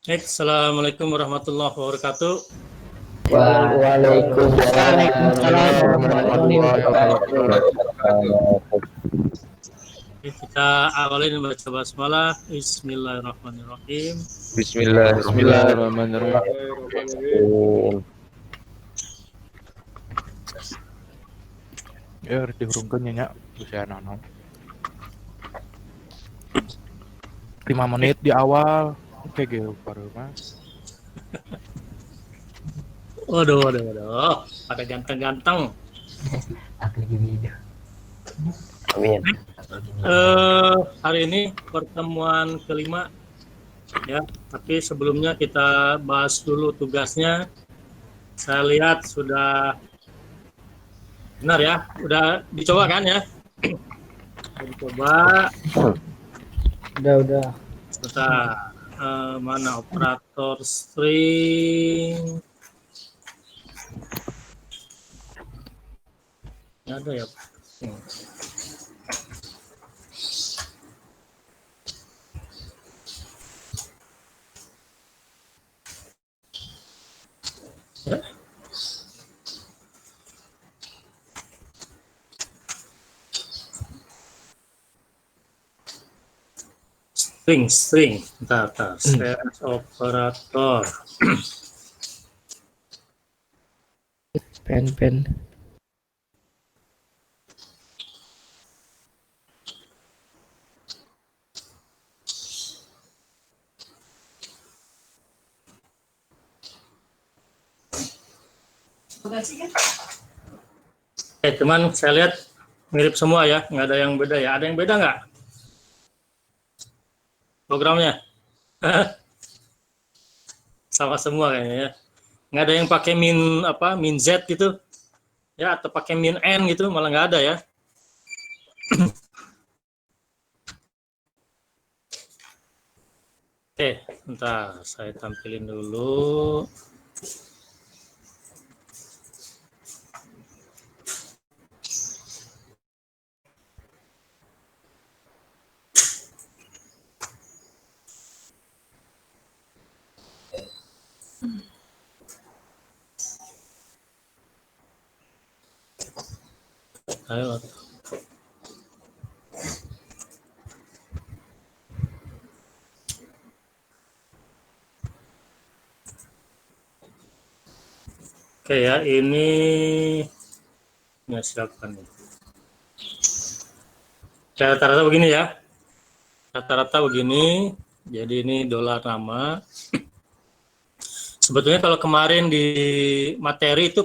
Assalamualaikum warahmatullahi wabarakatuh. Waalaikumsalam warahmatullahi wabarakatuh. Kita awalin baca basmalah. Bismillahirrahmanirrahim. Bismillahirrahmanirrahim. Ya harus dihurungkan nyak usia nono 5 menit di awal oke gitu baru mas. Waduh. Pada ganteng-ganteng. Amin. Hari ini pertemuan kelima. Ya, tapi sebelumnya kita bahas dulu tugasnya. Saya lihat sudah benar ya, udah dicoba kan ya? Dicoba. Udah. Bentar, mana operator string? Nggak ada ya? Ya. String. Bentar. Slash operator. Pen. Teman, saya lihat mirip semua ya, nggak ada yang beda ya. Ada yang beda nggak? Programnya? Sama semua kayaknya ya. Nggak ada yang pakai min Z gitu, ya, atau pakai min N gitu, malah nggak ada ya. Oke, bentar, saya tampilin dulu. Ayo. Oke ya, ini siapa nih? Rata-rata begini ya. Rata-rata begini. Jadi ini dolar nama. Sebetulnya kalau kemarin di materi itu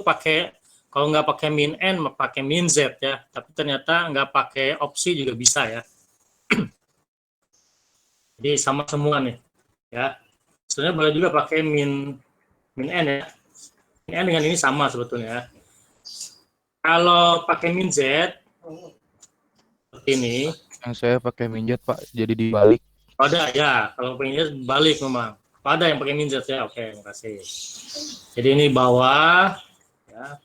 kalau nggak pakai min N, pakai min Z ya. Tapi ternyata nggak pakai opsi juga bisa ya. Jadi sama semua nih ya. Sebenarnya boleh juga pakai min N ya. Min N dengan ini sama sebetulnya. Kalau pakai min Z seperti ini. Yang saya pakai minjet pak jadi dibalik. Ada ya, kalau pengennya balik memang. Ada yang pakai min Z ya. Oke, terima kasih. Jadi ini bawah ya.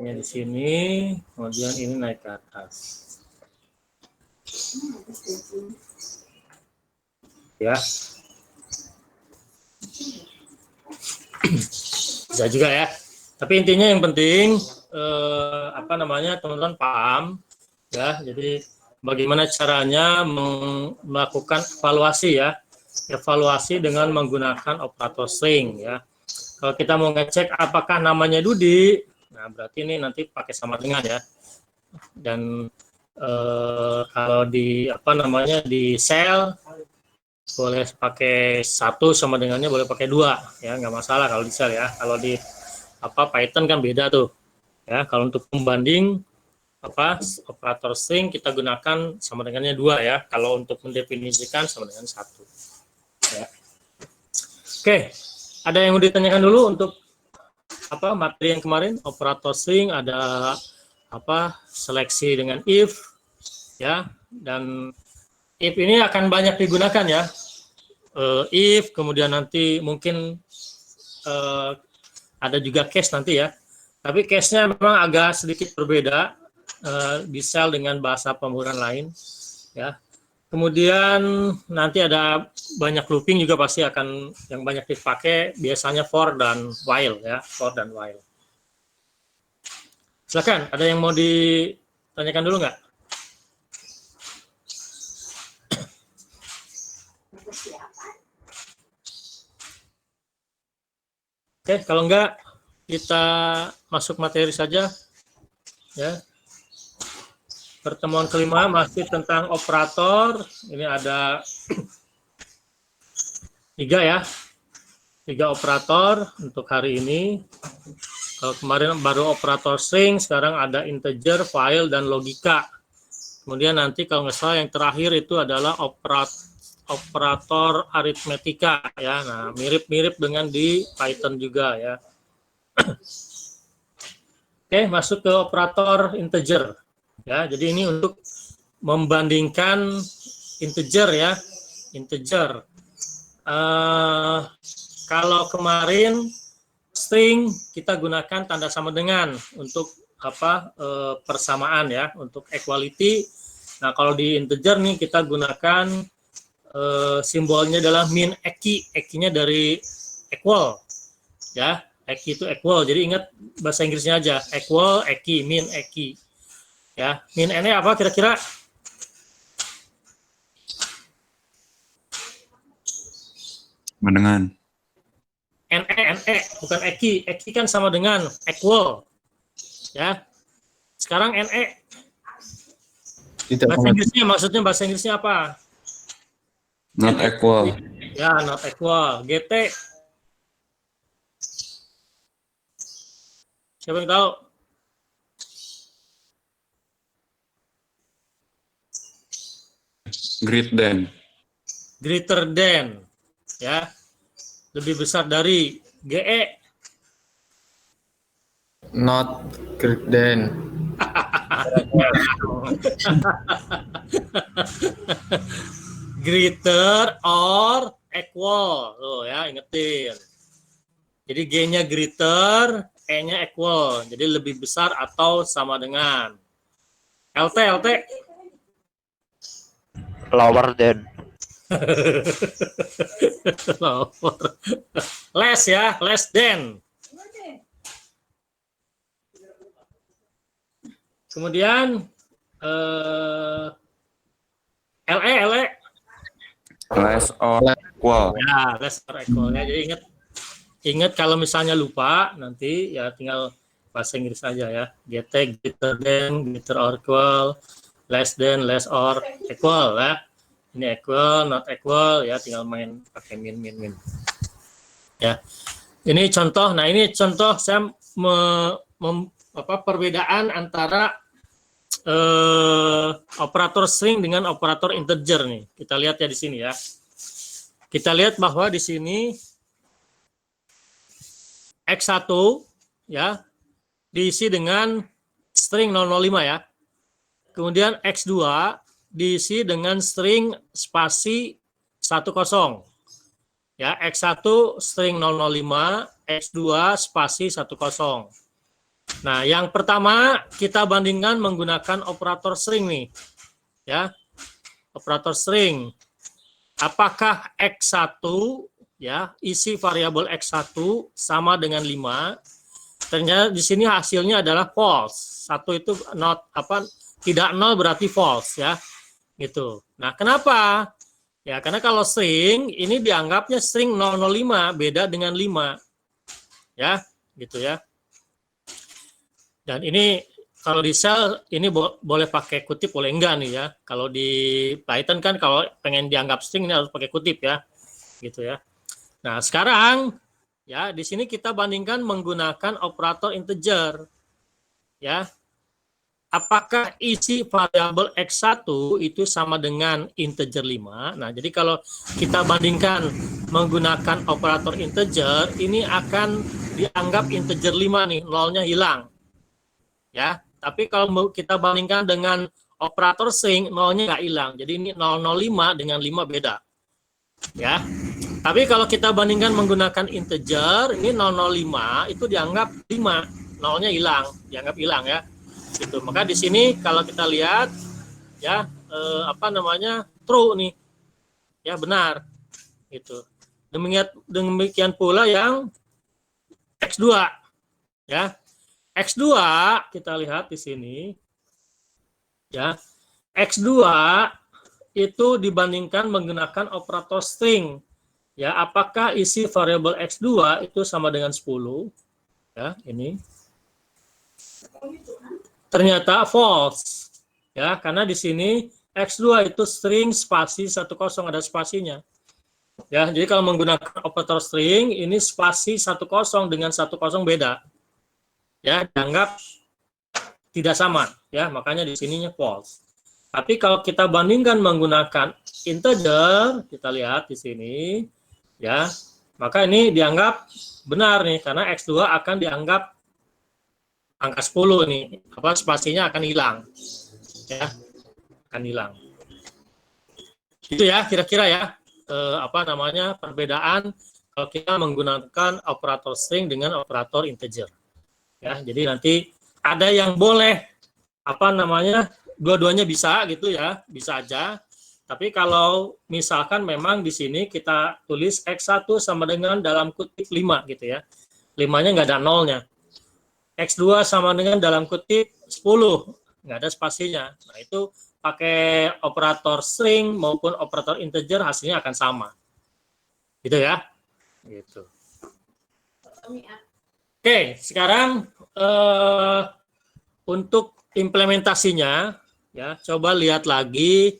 Ini di sini, kemudian ini naik ke atas. Ya. Bisa juga ya. Tapi intinya yang penting teman-teman paham ya. Jadi bagaimana caranya melakukan evaluasi ya. Evaluasi dengan menggunakan operator string ya. Kalau kita mau ngecek apakah namanya Dudi, nah berarti ini nanti pakai sama dengan ya. Dan kalau di cell boleh pakai 1 sama dengannya boleh pakai 2 ya, nggak masalah kalau di cell ya. Kalau di Python kan beda tuh ya. Kalau untuk pembanding operator string kita gunakan sama dengannya 2 ya. Kalau untuk mendefinisikan sama dengan 1 ya. Oke, ada yang mau ditanyakan dulu untuk materi yang kemarin operator string, ada seleksi dengan if ya, dan if ini akan banyak digunakan ya. If kemudian nanti mungkin ada juga case nanti ya, tapi case-nya memang agak sedikit berbeda di cell dengan bahasa pemburuan lain ya. Kemudian nanti ada banyak looping juga pasti akan yang banyak dipakai biasanya for dan while ya, for dan while. Silakan, ada yang mau ditanyakan dulu nggak? Oke, kalau enggak kita masuk materi saja ya. Pertemuan kelima masih tentang operator. Ini ada 3 ya. 3 operator untuk hari ini. Kalau kemarin baru operator string, sekarang ada integer, file, dan logika. Kemudian nanti kalau nggak salah yang terakhir itu adalah operator aritmetika ya. Nah, mirip-mirip dengan di Python juga ya. Oke, masuk ke operator integer. Ya, jadi ini untuk membandingkan integer ya, integer. Kalau kemarin string kita gunakan tanda sama dengan untuk persamaan ya, untuk equality. Nah, kalau di integer nih kita gunakan simbolnya adalah min eki, ekinya dari equal ya, eki itu equal. Jadi ingat bahasa Inggrisnya aja, equal, eki, min eki. Ya, min n apa kira-kira? Dengan NE, bukan eki. Eki kan sama dengan equal. Ya. Sekarang NE. Bahasa Inggrisnya, maksudnya bahasa Inggrisnya apa? not equal. Ya, not equal. GT. Siapa yang tahu? Greater than, ya, lebih besar dari. GE, Not greater than. greater or equal, tuh ya, ingetin. Jadi G-nya greater, E-nya equal, jadi lebih besar atau sama dengan. LT. Lower than. Less ya, less than. Kemudian LE. Less or equal. Ya, less or equal ya. Jadi ingat kalau misalnya lupa nanti ya tinggal bahasa Inggris aja ya. GT, greater than, greater or equal, less than, less or equal ya. Ini equal, not equal ya, tinggal main pakai min. Ya. Ini contoh. Nah, ini contoh saya perbedaan antara operator string dengan operator integer nih. Kita lihat ya di sini ya. Kita lihat bahwa di sini X1 ya diisi dengan string 005 ya. Kemudian X2 diisi dengan string spasi 10. Ya, X1 string 005, X2 spasi 10. Nah, yang pertama kita bandingkan menggunakan operator string nih. Ya. Operator string. Apakah X1 ya, isi variabel X1 sama dengan 5? Ternyata di sini hasilnya adalah false. 1 itu tidak 0 berarti false ya. Gitu. Nah, kenapa? Ya, karena kalau string ini dianggapnya string 005 beda dengan 5. Ya, gitu ya. Dan ini kalau di Shell ini boleh pakai kutip, boleh enggak nih ya. Kalau di Python kan kalau pengen dianggap string ini harus pakai kutip ya. Gitu ya. Nah, sekarang ya di sini kita bandingkan menggunakan operator integer. Ya. Apakah isi variabel X1 itu sama dengan integer 5? Nah, jadi kalau kita bandingkan menggunakan operator integer, ini akan dianggap integer 5 nih, nolnya hilang. Ya, tapi kalau kita bandingkan dengan operator string, nolnya nggak hilang. Jadi ini 005 dengan 5 beda. Ya. Tapi kalau kita bandingkan menggunakan integer, ini 005 itu dianggap 5, nolnya hilang, dianggap hilang ya. Gitu. Maka di sini kalau kita lihat ya true nih, ya benar, gitu. Demikian pula yang X2, ya. X2 kita lihat di sini, ya. X2 itu dibandingkan menggunakan operator string, ya. Apakah isi variabel X2 itu sama dengan 10? Ya, ini. Ternyata false, ya, karena di sini X2 itu string spasi 10 ada spasinya. Ya, jadi kalau menggunakan operator string ini spasi 10 dengan 10 beda. Ya, dianggap tidak sama, ya, makanya di sininya false. Tapi kalau kita bandingkan menggunakan integer, kita lihat di sini, ya, maka ini dianggap benar nih, karena X2 akan dianggap angka 10 nih, spasinya akan hilang, ya, akan hilang. Itu ya, kira-kira ya, perbedaan kalau kita menggunakan operator string dengan operator integer. Ya, jadi nanti ada yang boleh, dua-duanya bisa gitu ya, bisa aja. Tapi kalau misalkan memang di sini kita tulis X1 sama dengan dalam kutip 5 gitu ya, 5-nya nggak ada nolnya. X2 sama dengan dalam kutip 10, nggak ada spasinya. Nah, itu pakai operator string maupun operator integer hasilnya akan sama. Gitu ya. Gitu. Oke, sekarang untuk implementasinya, ya, coba lihat lagi.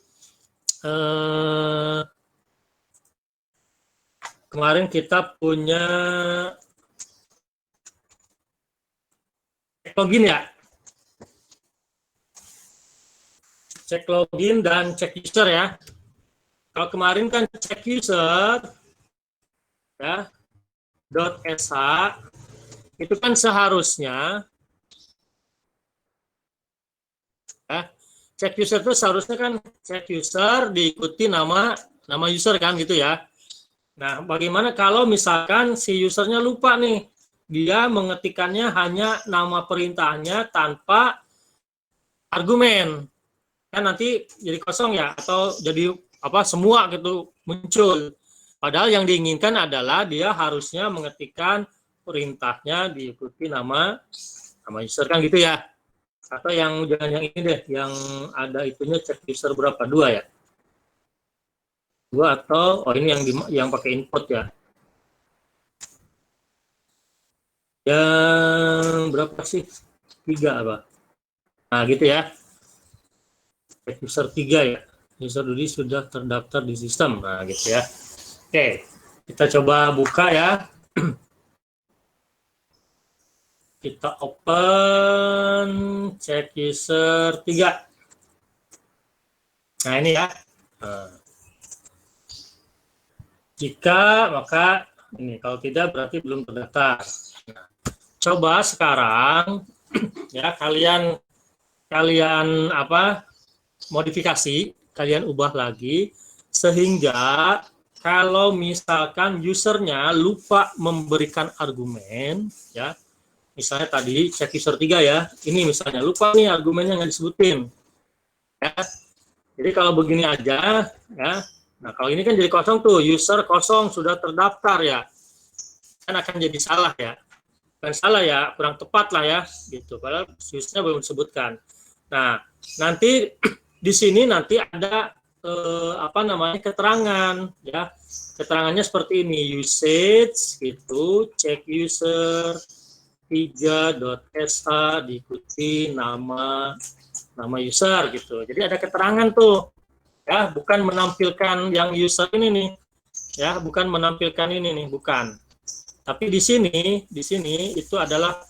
Kemarin kita punya cek login ya, cek login dan cek user ya. Kalau kemarin kan cek user ya .sh itu kan seharusnya ya, cek user itu seharusnya kan cek user diikuti nama user kan gitu ya. Nah, bagaimana kalau misalkan si usernya lupa nih, dia mengetikkannya hanya nama perintahnya tanpa argumen, kan nanti jadi kosong ya, atau jadi semua gitu muncul. Padahal yang diinginkan adalah dia harusnya mengetikkan perintahnya diikuti nama user kan gitu ya. Atau yang jangan yang ini deh, yang ada itunya cek user berapa, 2 ya? 2 atau ini yang pakai input ya. Yang berapa sih? 3 apa? Nah, gitu ya. User 3 ya. User Dudi sudah terdaftar di sistem. Nah, gitu ya. Oke, kita coba buka ya. Kita open check user 3. Nah, ini ya. Nah. Jika, maka ini. Kalau tidak, berarti belum terdaftar. Nah, coba sekarang ya kalian modifikasi, kalian ubah lagi sehingga kalau misalkan usernya lupa memberikan argumen ya, misalnya tadi check user 3 ya, ini misalnya lupa nih argumennya nggak disebutin ya. Jadi kalau begini aja ya, nah kalau ini kan jadi kosong tuh, user kosong sudah terdaftar ya, kan akan jadi salah ya. Bukan salah ya, kurang tepat lah ya, gitu. Padahal usernya belum disebutkan. Nah, nanti di sini nanti ada keterangan ya. Keterangannya seperti ini, usage gitu, check user 3.sh diikuti nama user gitu. Jadi ada keterangan tuh. Ya, bukan menampilkan yang user ini nih. Ya, bukan menampilkan ini nih, bukan. Tapi di sini itu adalah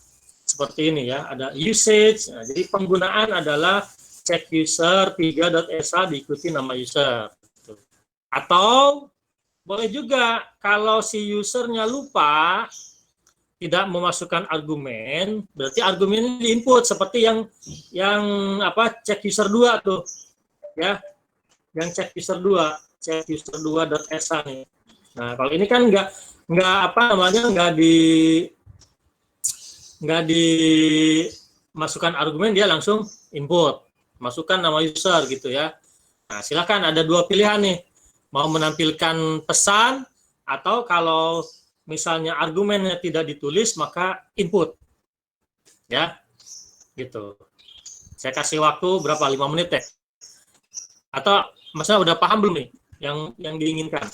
seperti ini ya, ada usage. Nah, jadi penggunaan adalah check user 3.sh diikuti nama user. Atau boleh juga kalau si usernya lupa tidak memasukkan argumen, berarti argumennya diinput seperti yang check user 2 tuh. Ya. Yang check user 2.sh nih. Nah, kalau ini kan nggak dimasukkan argumen, dia langsung input, masukkan nama user gitu ya. Nah, silakan ada dua pilihan nih. Mau menampilkan pesan atau kalau misalnya argumennya tidak ditulis maka input. Ya. Gitu. Saya kasih waktu berapa? 5 menit ya. Atau maksudnya udah paham belum nih yang diinginkan?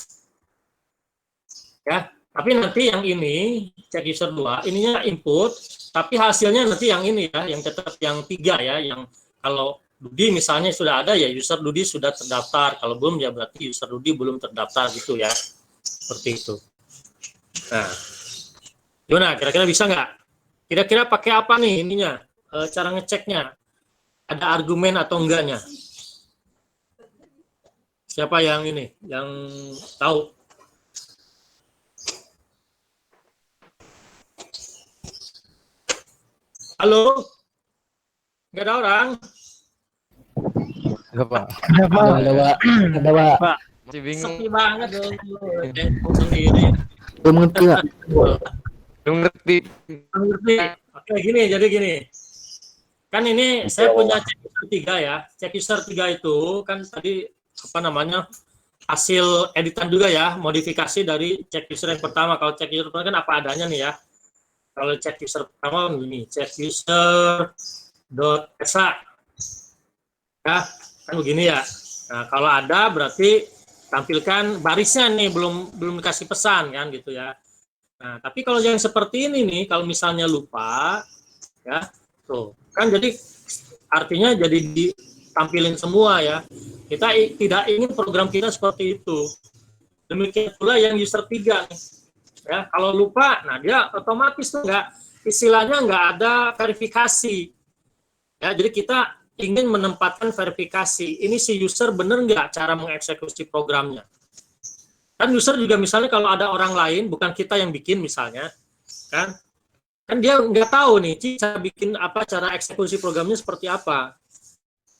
Ya. Tapi nanti yang ini check user 2 ininya input, tapi hasilnya nanti yang ini ya, yang tetap yang 3 ya, yang kalau Dudi misalnya sudah ada ya user Dudi sudah terdaftar, kalau belum ya berarti user Dudi belum terdaftar gitu ya, seperti itu. Nah, gimana? Kira-kira bisa nggak? Kira-kira pakai apa nih ininya? Cara ngeceknya? Ada argumen atau enggaknya? Siapa yang ini? Yang tahu? Halo? Nggak ada orang? Enggak, Pak. Ada Pak. Masih bingung. Sepi banget dong. Sendiri. Belum ngerti Pak. Belum ngerti. Ngerti. Oke, jadi gini. Kan ini saya punya check user 3 ya. Check user 3 itu kan tadi apa namanya? Hasil editan juga ya, modifikasi dari check user yang pertama. Kalau check user pertama kan apa adanya nih ya. Kalau check user pertama begini, check user.esa. Ya, kan begini ya. Nah, kalau ada berarti tampilkan barisnya nih, belum dikasih pesan kan gitu ya. Nah, tapi kalau yang seperti ini nih, kalau misalnya lupa ya, tuh kan jadi artinya jadi ditampilin semua ya. Kita tidak ingin program kita seperti itu. Demikian pula yang user 3 nih. Ya, kalau lupa, nah dia otomatis tuh istilahnya nggak ada verifikasi. Ya, jadi kita ingin menempatkan verifikasi. Ini si user bener nggak cara mengeksekusi programnya. Kan user juga misalnya kalau ada orang lain, bukan kita yang bikin misalnya, kan dia nggak tahu nih cara bikin apa, cara eksekusi programnya seperti apa,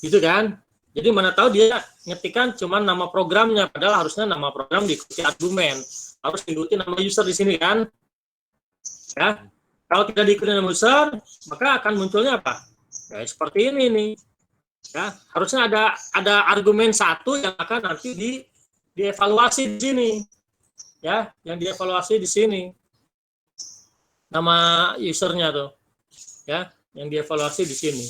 gitu kan? Jadi mana tahu dia ngetikkan cuma nama programnya, padahal harusnya nama program diikuti argumen. Harus diikuti nama user di sini kan, ya. Kalau tidak diikuti nama user, maka akan munculnya apa? Ya, seperti ini nih, ya. Harusnya ada argumen satu yang akan nanti dievaluasi di sini, ya, yang dievaluasi di sini, nama usernya tuh, ya, yang dievaluasi di sini.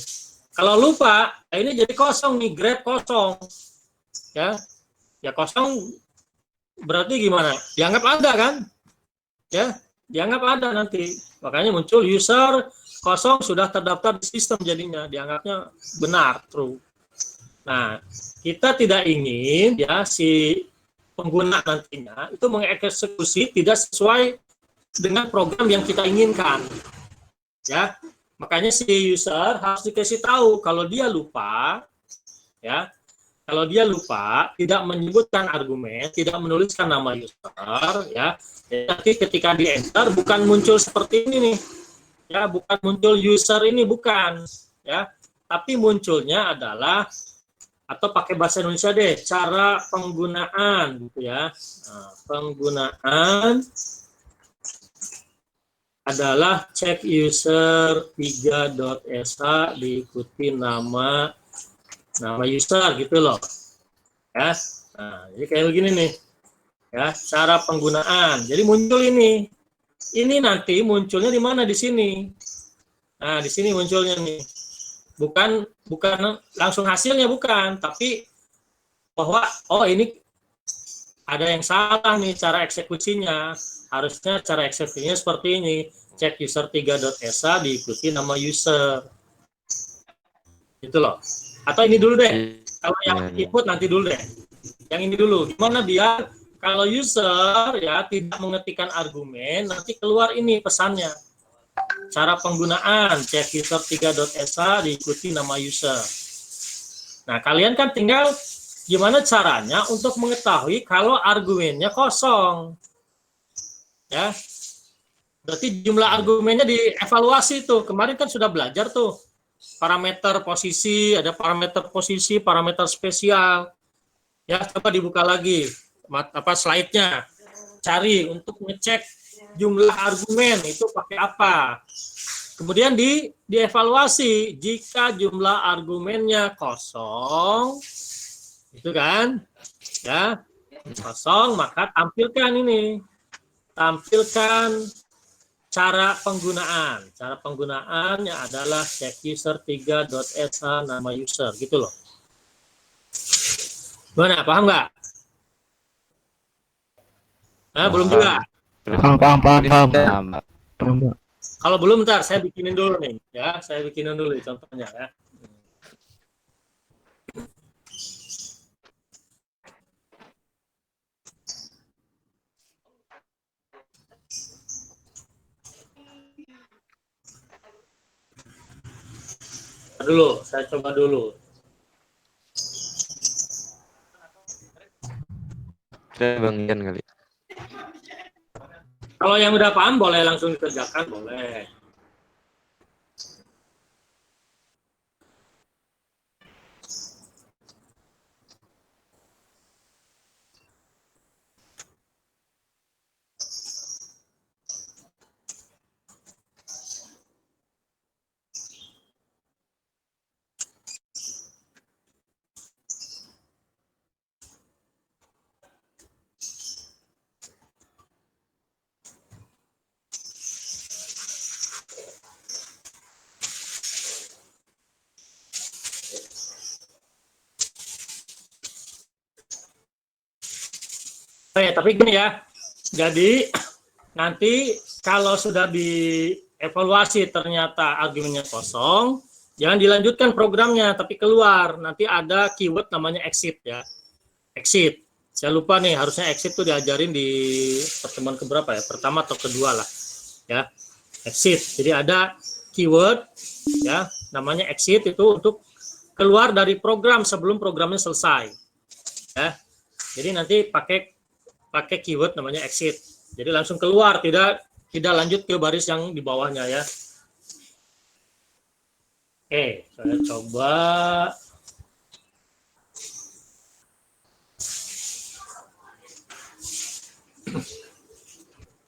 Kalau lupa, ya ini jadi kosong nih, grade kosong, ya kosong. Berarti gimana? Dianggap ada kan? Ya, dianggap ada nanti. Makanya muncul user kosong sudah terdaftar di sistem jadinya. Dianggapnya benar, true. Nah, kita tidak ingin ya si pengguna nantinya itu mengeksekusi tidak sesuai dengan program yang kita inginkan. Ya, makanya si user harus dikasih tahu kalau dia lupa, ya. Kalau dia lupa, tidak menyebutkan argumen, tidak menuliskan nama user, ya, tapi ketika di enter bukan muncul seperti ini nih, ya, bukan muncul user ini, bukan, ya, tapi munculnya adalah atau pakai bahasa Indonesia deh, cara penggunaan, gitu ya. Nah, penggunaan adalah check user 3.esa diikuti nama user gitu loh, ya. Nah, jadi kayak begini nih, ya, cara penggunaan. Jadi muncul ini nanti munculnya di mana? Di sini. Nah, di sini munculnya nih, bukan langsung hasilnya, bukan, tapi bahwa oh ini ada yang salah nih cara eksekusinya. Harusnya cara eksekusinya seperti ini, check user 3.esa diikuti nama user, gitu loh. Atau ini dulu deh, kalau yang input nanti dulu deh. Yang ini dulu, gimana biar kalau user ya tidak mengetikkan argumen, nanti keluar ini pesannya. Cara penggunaan, check user 3.esa diikuti nama user. Nah, kalian kan tinggal gimana caranya untuk mengetahui kalau argumennya kosong. Ya, berarti jumlah argumennya dievaluasi tuh. Kemarin kan sudah belajar tuh. Parameter posisi, ada parameter posisi, parameter spesial. Ya, coba dibuka lagi slide-nya. Cari untuk ngecek jumlah argumen itu pakai apa. Kemudian dievaluasi jika jumlah argumennya kosong, Itu kan? Ya, kosong, maka tampilkan cara penggunaan. Cara penggunaannya adalah check user 3.sh nama user, gitu loh. Gimana, paham nggak? Nah, belum juga. Paham. Kalau belum, ntar saya bikinin dulu nih, ya. Saya bikinin dulu contohnya, ya. Saya coba dulu. Saya Bang Ian kali. Kalau yang udah paham boleh langsung dikerjakan, boleh. Oh ya, tapi gini ya. Jadi nanti kalau sudah dievaluasi ternyata argumennya kosong, jangan dilanjutkan programnya, tapi keluar. Nanti ada keyword namanya exit ya. Exit. Saya lupa nih, harusnya exit tuh diajarin di pertemuan keberapa ya? Pertama atau kedua lah. Ya. Exit. Jadi ada keyword ya, namanya exit itu untuk keluar dari program sebelum programnya selesai. Ya. Jadi nanti pakai keyword namanya exit. Jadi langsung keluar, tidak lanjut ke baris yang di bawahnya ya. Oke, saya coba.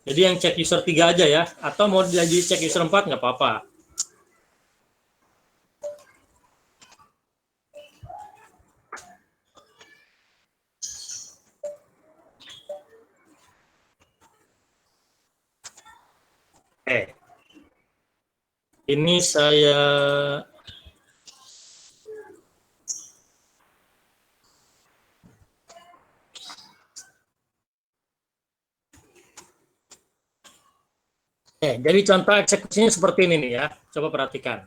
Jadi yang check user 3 aja ya, atau mau jadi check user 4 nggak apa-apa. Ini saya jadi contoh eksekusinya seperti ini nih ya. Coba perhatikan.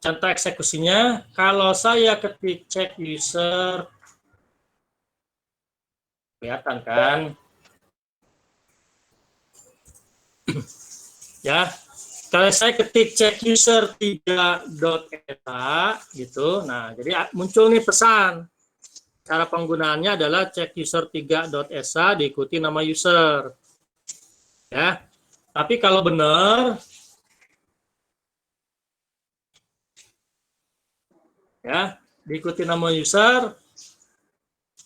Contoh eksekusinya, kalau saya ketik check user, kelihatan kan? Ya. Kalau saya ketik check user 3.eta gitu, nah jadi muncul nih pesan. Cara penggunaannya adalah check user 3.esa diikuti nama user. Ya. Tapi kalau benar ya, diikuti nama user,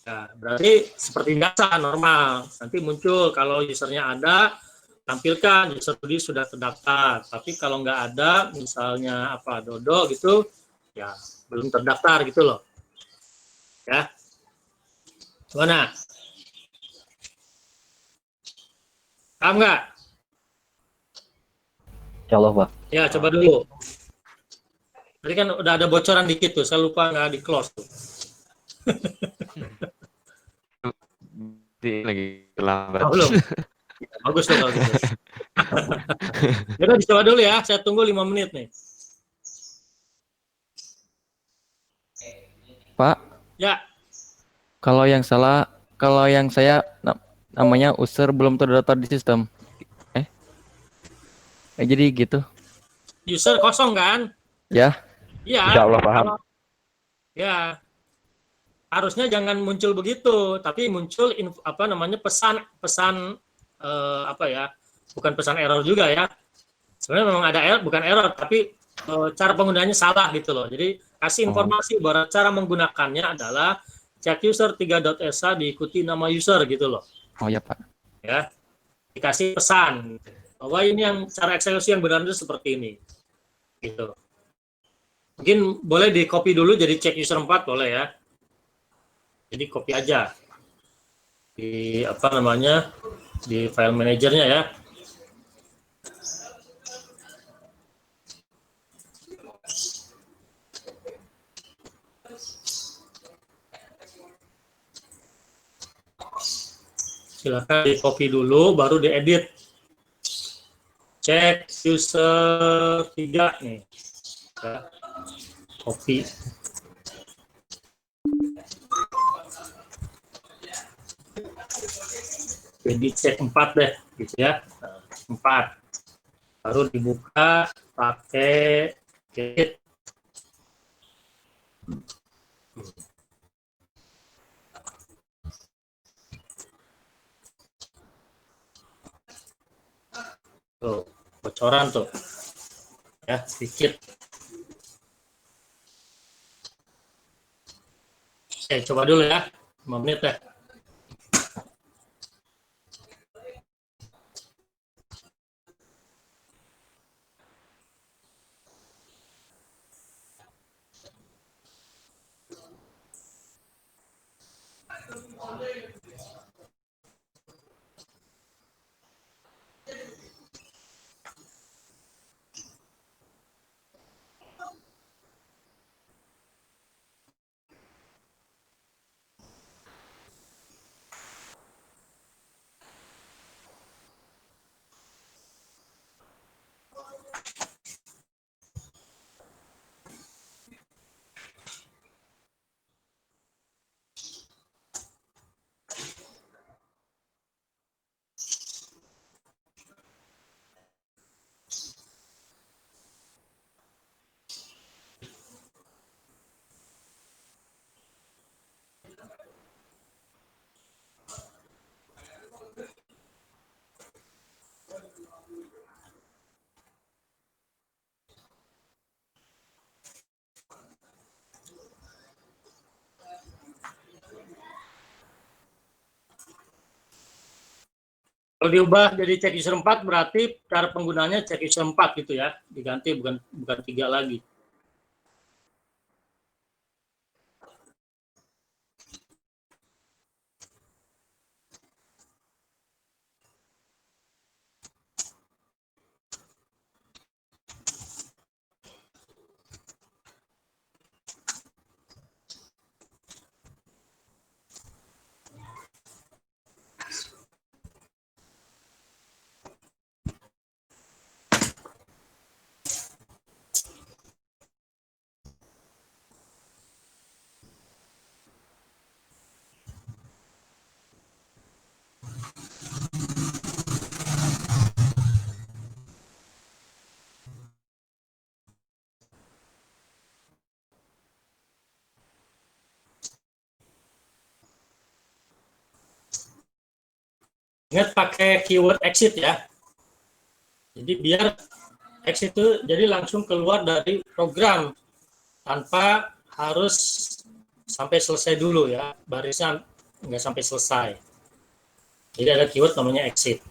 ya berarti seperti biasa normal. Nanti muncul kalau usernya ada, tampilkan user tadi sudah terdaftar. Tapi kalau nggak ada, misalnya apa Dodo gitu, ya belum terdaftar gitu loh. Ya, mana? Paham nggak? Insya Allah, Pak. Ya, coba dulu. Tadi kan udah ada bocoran dikit tuh, saya lupa nggak di close tuh. Lagi terlambat. Oh, belum. Ya, bagus tuh kalau gitu. Yaudah, dicoba dulu ya, saya tunggu 5 menit nih. Pak, Ya, kalau yang saya namanya user belum terdaftar di sistem. Jadi gitu. user kosong kan? Ya. Iya. Insya Allah paham. Ya, harusnya jangan muncul begitu, tapi muncul pesan apa ya? Bukan pesan error juga ya. Sebenarnya memang ada error, bukan error, tapi cara penggunaannya salah gitu loh. Jadi kasih informasi bahwa cara menggunakannya adalah check user 3.esa diikuti nama user gitu loh. Oh ya Pak. Ya, dikasih pesan bahwa ini yang cara eksekusi yang benar itu seperti ini. Gitu. Mungkin boleh di copy dulu jadi check user 4 boleh ya. Jadi copy aja di apa namanya di file manajernya ya. Silakan di copy dulu baru diedit. Cek user 3 nih. Ya. Copy. Jadi cek 4 deh gitu ya. Nah, 4. Baru dibuka pakai edit. Tuh, bocoran tuh. Ya, sedikit. Saya coba dulu ya. 5 menit ya. Kalau diubah jadi check user 4 berarti cara penggunanya check user 4 gitu ya. Diganti bukan 3 lagi. Ingat pakai keyword exit ya. Jadi biar exit itu jadi langsung keluar dari program tanpa harus sampai selesai dulu ya. Barisnya nggak sampai selesai. Jadi ada keyword namanya exit.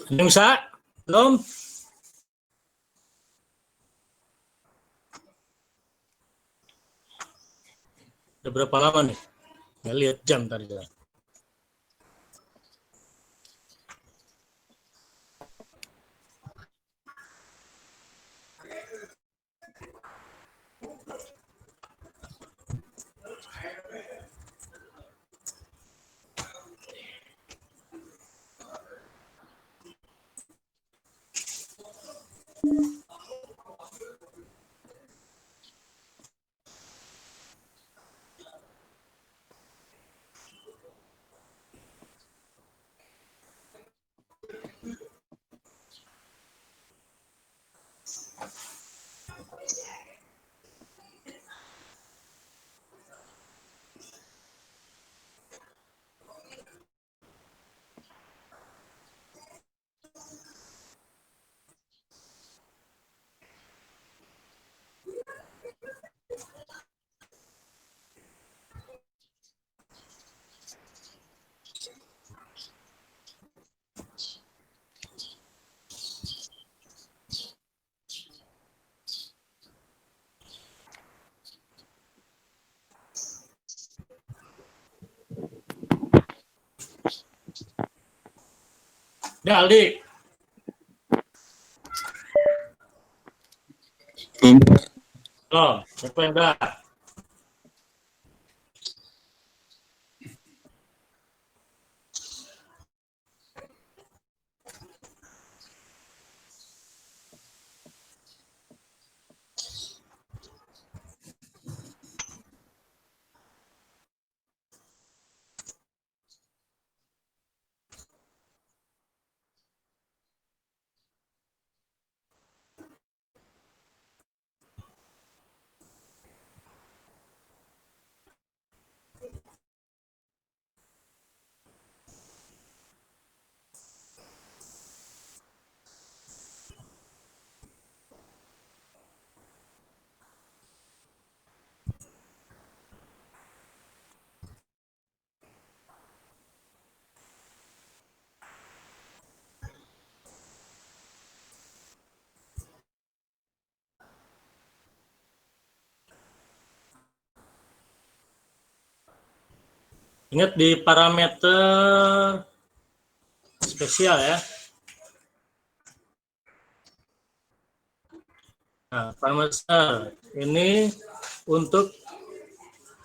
Ada yang bisa? Belum? Udah berapa lama nih? Nggak lihat jam tadi. Udah, Aldi. Belum. Oh, siapa yang udah? Ingat di parameter spesial ya. Nah, parameter ini untuk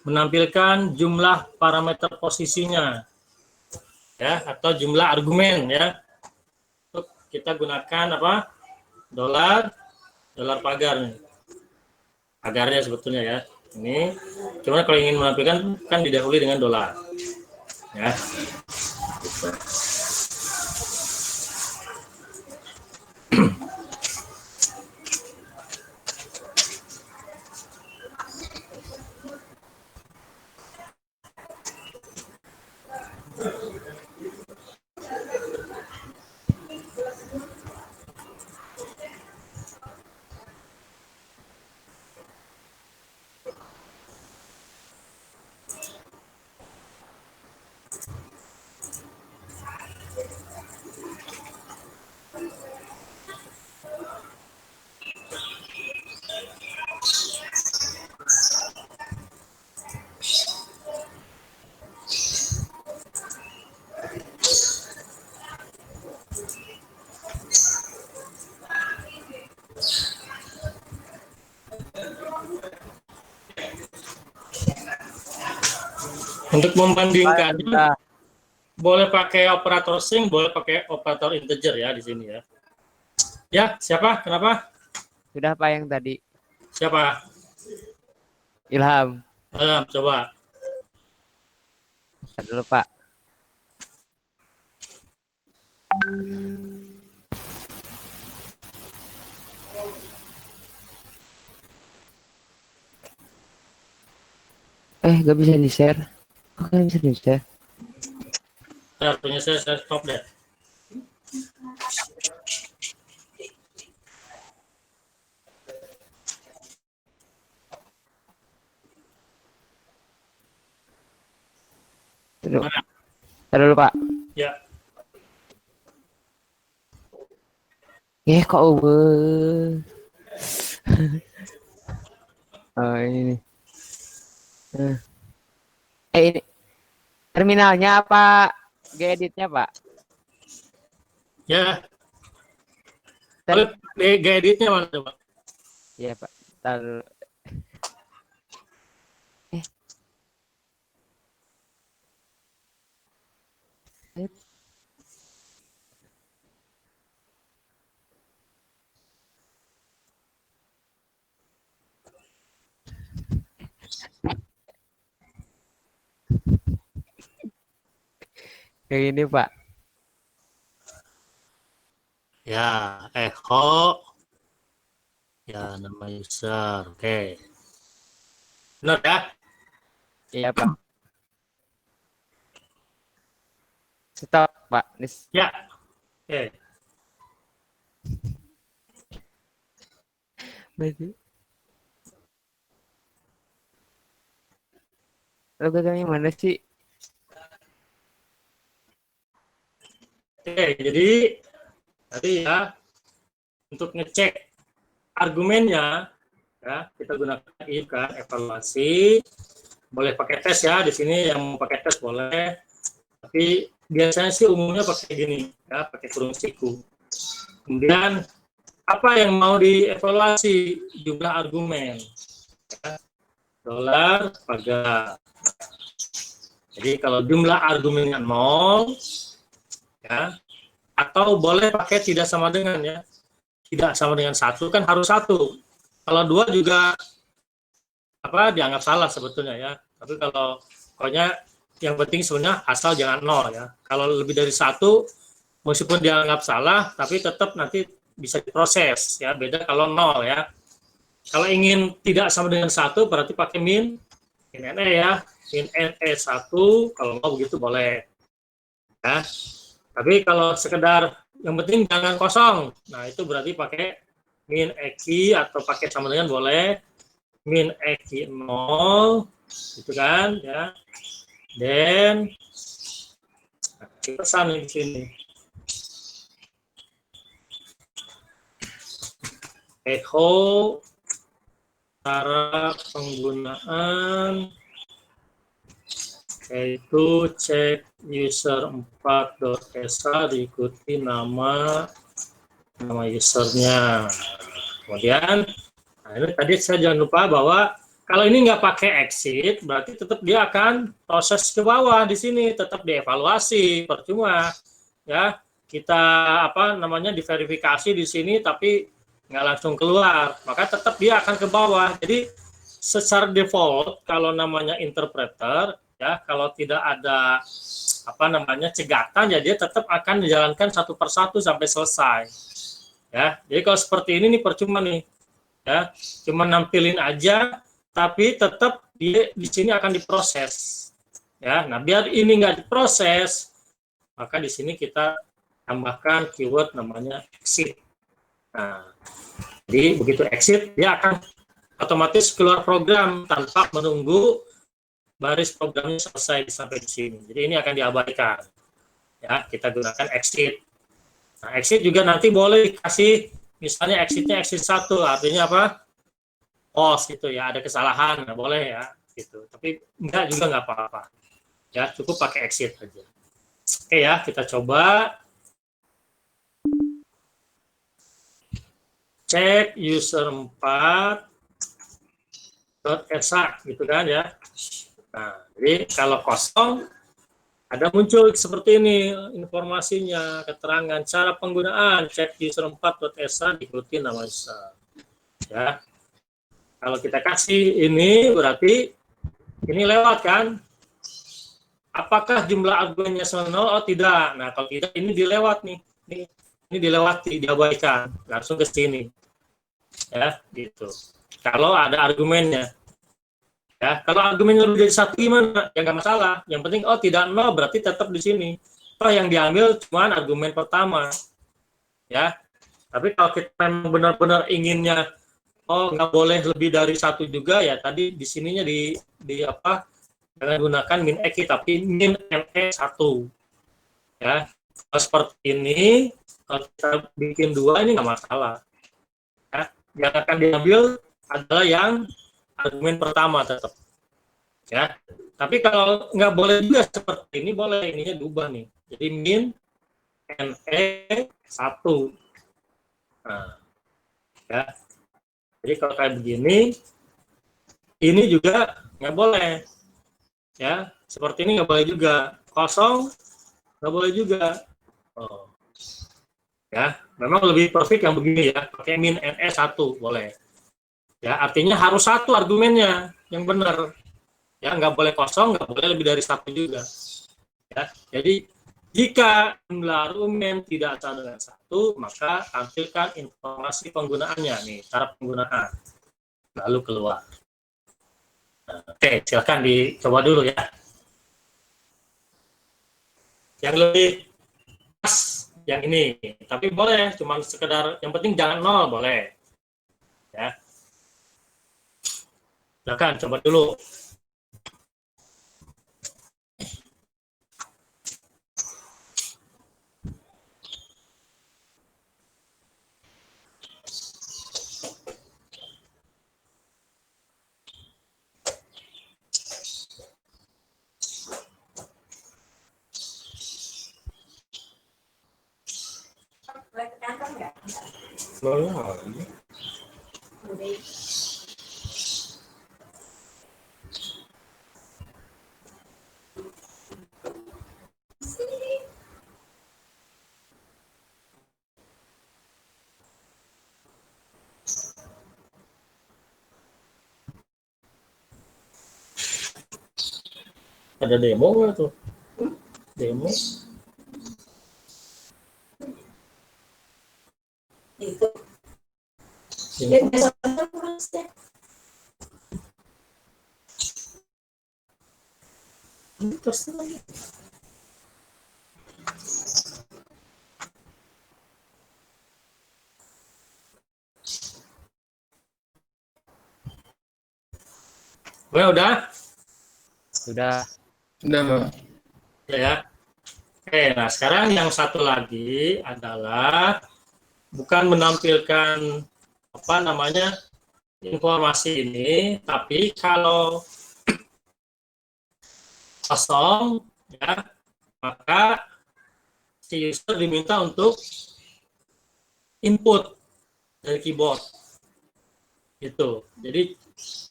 menampilkan jumlah parameter posisinya ya, atau jumlah argumen ya. Untuk kita gunakan apa? Dolar pagar nih. Pagarnya sebetulnya ya. Ini cuma kalau ingin menampilkan kan didahului dengan dolar. Ya. Untuk membandingkannya boleh pakai operator string, boleh pakai operator integer ya di sini ya. Ya, siapa? Kenapa? Sudah Pak yang tadi. Siapa? Ilham. Coba. Bentar dulu Pak. Gak bisa di-share. Kok gak bisa di-share? Punya saya stop deh. Bentar dulu Pak. Ya. Kok oh ini. Eh, ini terminalnya apa geditnya, Pak? Ya, Ter- editnya mana coba? Iya, Pak. Taruh. Kayak gini, Pak. Ya, echo. Ya, nama user. Oke. Benar ya? Iya, Pak. Stop, Pak. Ya. Oke. Berarti. Logonya mana sih? Oke, jadi tadi ya untuk ngecek argumennya ya kita gunakan if kan evaluasi, boleh pakai tes ya, di sini yang mau pakai tes boleh, tapi biasanya sih umumnya pakai gini ya, pakai kurung siku. Kemudian apa yang mau dievaluasi, jumlah argumen ya, dolar pagar. Jadi kalau jumlah argumennya 0 ya, atau boleh pakai tidak sama dengan ya, tidak sama dengan 1 kan harus 1. Kalau 2 juga dianggap salah sebetulnya ya, tapi kalau pokoknya yang penting sebenarnya asal jangan 0 ya. Kalau lebih dari 1 meskipun dianggap salah tapi tetap nanti bisa diproses ya, beda kalau 0 ya. Kalau ingin tidak sama dengan 1 berarti pakai min NE ya, min NE 1, kalau mau begitu boleh ya. Tapi kalau sekedar yang penting jangan kosong, nah itu berarti pakai min eki atau pakai sama dengan boleh, min eki 0 gitu kan ya. Dan pesan di sini echo cara penggunaan yaitu cek user 4.esa diikuti nama usernya. Kemudian, nah ini tadi saya jangan lupa bahwa kalau ini nggak pakai exit, berarti tetap dia akan proses ke bawah di sini, tetap dievaluasi, percuma ya kita diverifikasi di sini, tapi nggak langsung keluar, maka tetap dia akan ke bawah. Jadi secara default kalau namanya interpreter ya, kalau tidak ada cegatan ya dia tetap akan menjalankan satu persatu sampai selesai ya. Jadi kalau seperti ini nih percuma nih ya, cuma nampilin aja tapi tetap dia di sini akan diproses ya. Nah biar ini nggak diproses maka di sini kita tambahkan keyword namanya exit. Nah jadi begitu exit dia akan otomatis keluar program tanpa menunggu baris programnya selesai sampai di sini. Jadi ini akan diabaikan. Ya, kita gunakan exit. Nah, exit juga nanti boleh dikasih misalnya exitnya exit 1, artinya apa? Pause gitu ya, ada kesalahan, nah, boleh ya gitu. Tapi enggak juga nggak apa-apa. Ya, cukup pakai exit aja. Oke ya, kita coba cek user 4.esa gitu kan ya. Nah, jadi kalau kosong, ada muncul seperti ini informasinya, keterangan, cara penggunaan, cek user 4.esa diikuti nama user. Ya. Kalau kita kasih ini, berarti ini lewat kan? Apakah jumlah argumennya 0? Oh tidak. Nah, kalau tidak, ini dilewat nih. Ini dilewati, diabaikan. Langsung ke sini. Ya, gitu. Kalau ada argumennya. Ya, kalau argumennya lebih dari 1 gimana? Ya nggak masalah. Yang penting tidak 0 berarti tetap di sini. Toh yang diambil cuma argumen pertama. Ya. Tapi kalau kita benar-benar inginnya nggak boleh lebih dari 1 juga ya tadi di sininya jangan gunakan min eki tapi min ne 1. Ya. Kalau seperti ini Kalau kita bikin 2 ini nggak masalah. Ya. Yang akan diambil adalah yang argumen pertama tetap. Ya. Tapi kalau nggak boleh juga seperti ini, boleh ininya diubah nih. Jadi min NE 1. Nah, ya. Jadi kalau kayak begini, ini juga nggak boleh. Ya, seperti ini nggak boleh juga. Kosong nggak boleh juga. Oh. Ya, memang lebih perfect yang begini ya. Pakai min NE 1 boleh. Ya, artinya harus 1 argumennya yang benar. Ya, nggak boleh kosong, nggak boleh lebih dari 1 juga. Ya, jadi jika jumlah argumen tidak sama dengan 1, maka tampilkan informasi penggunaannya nih, cara penggunaan. Lalu keluar. Nah, oke, silakan dicoba dulu ya. Yang lebih pas yang ini, tapi boleh cuma sekedar, yang penting jangan 0 boleh. Ya. Silakan coba dulu. Ada demo nggak tuh? Demo? Udah? Sudah. Ya. Oke, nah sekarang yang satu lagi adalah bukan menampilkan apa namanya informasi ini, tapi kalau kosong ya, maka si user diminta untuk input dari keyboard. Itu. Jadi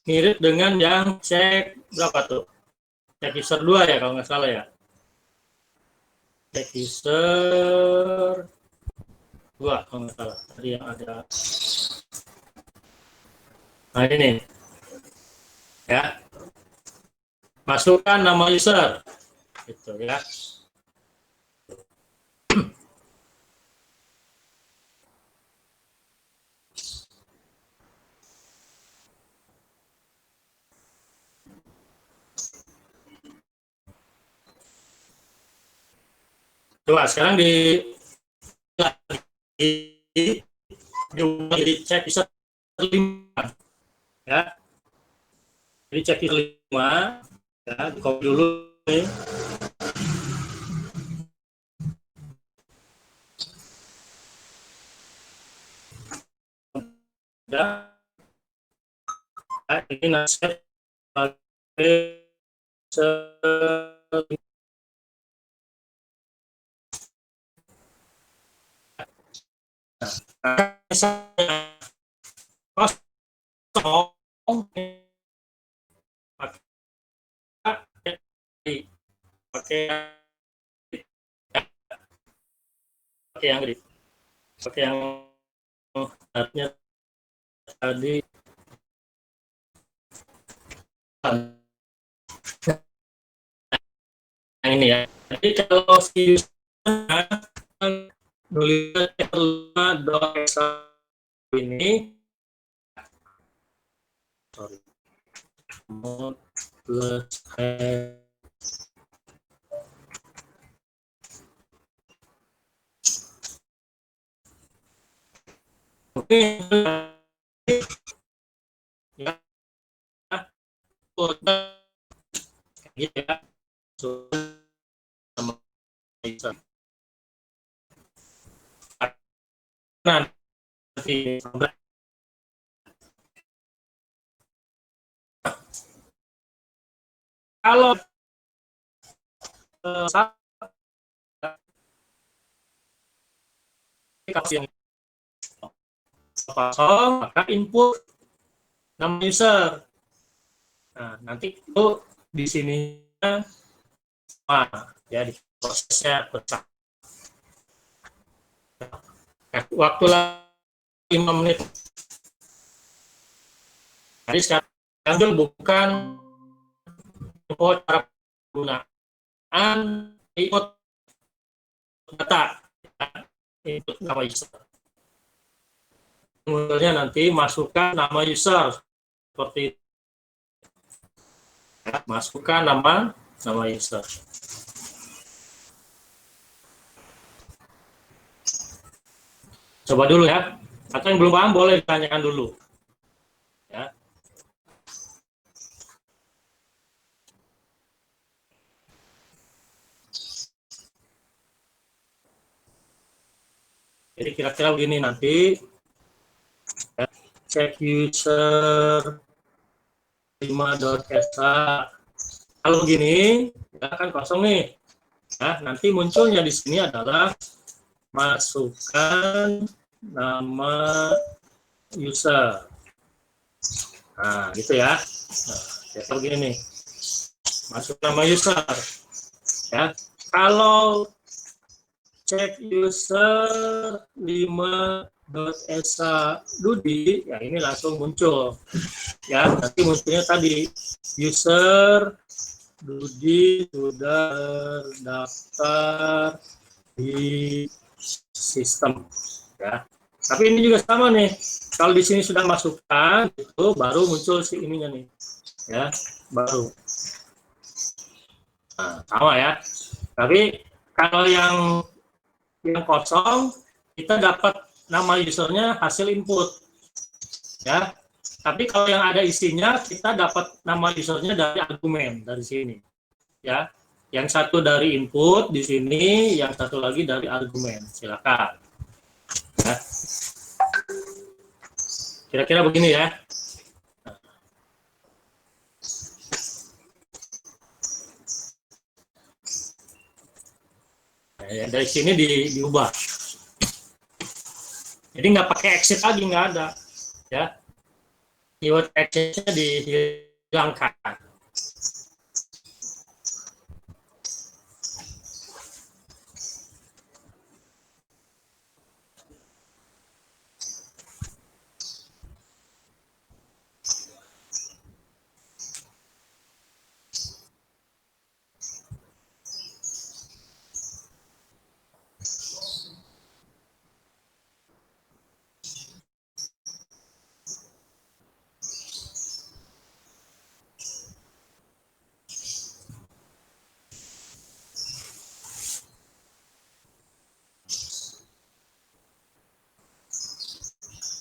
mirip dengan yang cek berapa tuh? Cek user 2 ya kalau nggak salah ya. Cek user 2 kalau nggak salah. Tadi yang ada. Nah ini. Ya. Masukkan nama user. Gitu ya. Coba sekarang di cek user 5 ya. Jadi cek user 5 ya, di copy dulu nih. Ya. Nah, ini nasib pakai misalnya kosong pakai yang gede, pakai yang artinya tadi yang ini ya. Jadi kalau si nulis ini sorry mod plus oke ya ya sama nanti kalau yang kosong, maka input nama user. Nah, nanti itu di sini ya di prosesnya pecah. Waktu 5 menit. Jadi sekarang bukan cara penggunaan input data, input nama user. Kemudian nanti masukkan nama user seperti ya, masukkan nama user. Coba dulu ya. Atau yang belum paham boleh ditanyakan dulu. Ya. Jadi kira-kira begini nanti. Ya, cek user 5.sa. Kalau gini, ya kan kosong nih. Ya, nanti munculnya di sini adalah masukkan nama user. Nah, gitu ya. Nah, kayak begini nih. Masuk nama user. Ya. Kalau cek user 5.sa Dudi, ya ini langsung muncul. Ya, nanti munculnya tadi user Dudi sudah terdaftar di sistem. Ya. Tapi ini juga sama nih. Kalau di sini sudah masukkan, itu baru muncul si ininya nih. Ya, baru. Nah, sama ya. Tapi kalau yang kosong, kita dapat nama usernya hasil input. Ya. Tapi kalau yang ada isinya, kita dapat nama usernya dari argumen dari sini. Ya. Yang satu dari input di sini, yang satu lagi dari argumen. Silakan. Ya. Kira-kira begini ya. Nah, dari sini diubah. Jadi nggak pakai exit lagi, nggak ada. Ya. Keyword exit-nya dihilangkan.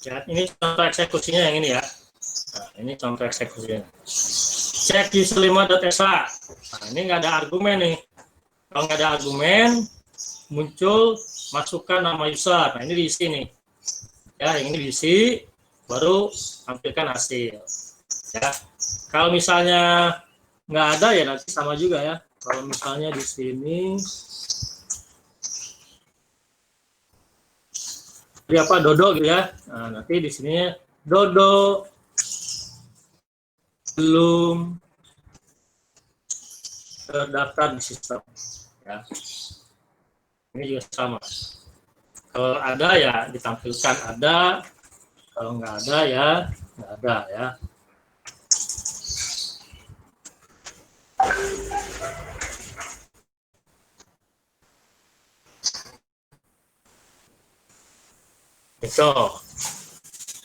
Ya, ini contoh eksekusinya yang ini ya. Nah, ini contoh eksekusinya. Cek user 5.sa. Nah, ini nggak ada argumen nih. Kalau nggak ada argumen, muncul masukkan nama user. Nah, ini diisi nih. Ya, yang ini diisi, baru tampilkan hasil. Ya, kalau misalnya nggak ada ya nanti sama juga ya. Kalau misalnya di sini jadi apa Dodo gitu ya. Nah, nanti di sini Dodo belum terdaftar di sistem. Ya. Ini juga sama. Kalau ada ya ditampilkan ada, kalau nggak ada ya nggak ada ya. Itu.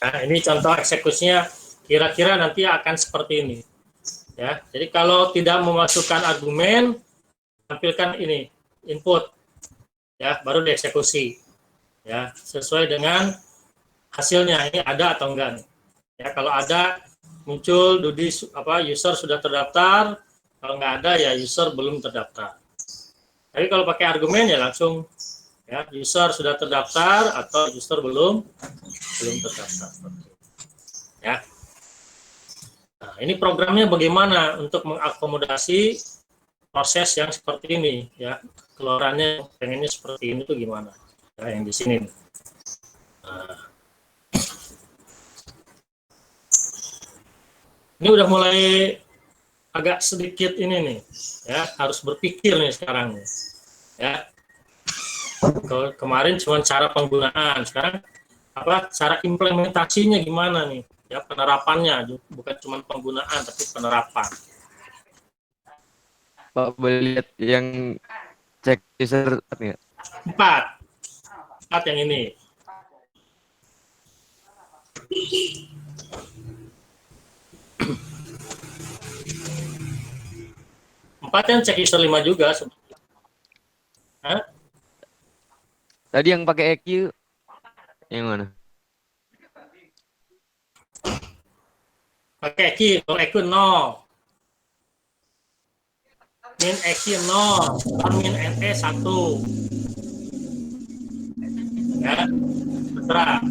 Nah, ini contoh eksekusinya kira-kira nanti akan seperti ini. Ya, jadi kalau tidak memasukkan argumen, tampilkan ini input, ya, baru dieksekusi, ya, sesuai dengan hasilnya ini ada atau enggak nih. Ya, kalau ada muncul Dudi user sudah terdaftar, kalau nggak ada ya user belum terdaftar. Tapi kalau pakai argumen ya langsung Ya, user sudah terdaftar atau user belum terdaftar. Ya. Nah, ini programnya bagaimana untuk mengakomodasi proses yang seperti ini, ya. Keluarannya pengennya seperti ini tuh gimana? Ya, yang di sini. Nah. Ini udah mulai agak sedikit ini nih, ya, harus berpikir nih sekarang nih. Ya. Kemarin cuma cara penggunaan, sekarang cara implementasinya gimana nih, ya, penerapannya, bukan cuma penggunaan tapi penerapan. Pak boleh lihat yang cek user ya? 4 yang ini. Empat yang cek user 5 juga. Hah? Tadi yang pakai EQ yang mana? Pakai EQ, kalau EQ 0. Min EQ 0, min NE 1. Ya, terserah.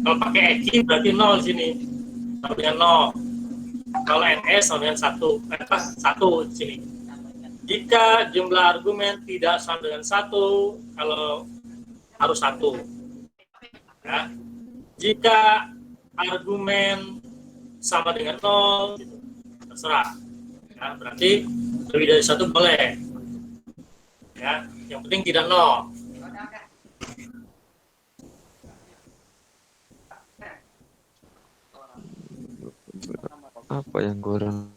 Kalau pakai EQ berarti 0 di sini. Sama dengan 0. Kalau NE sama dengan 1. 1 di sini. Jika jumlah argumen tidak sama dengan 1, kalau harus 1. Ya. Jika argumen sama dengan 0, gitu, terserah. Ya, berarti lebih dari 1 boleh. Ya, yang penting tidak 0. Apa yang kurang?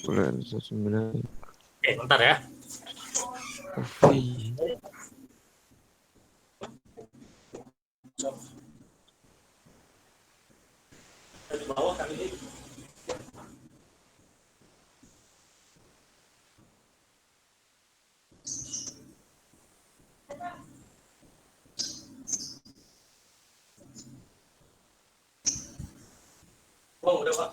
Bulan 9. Oke, bentar ya. Di bawah kali ini. Oh, udah, Pak.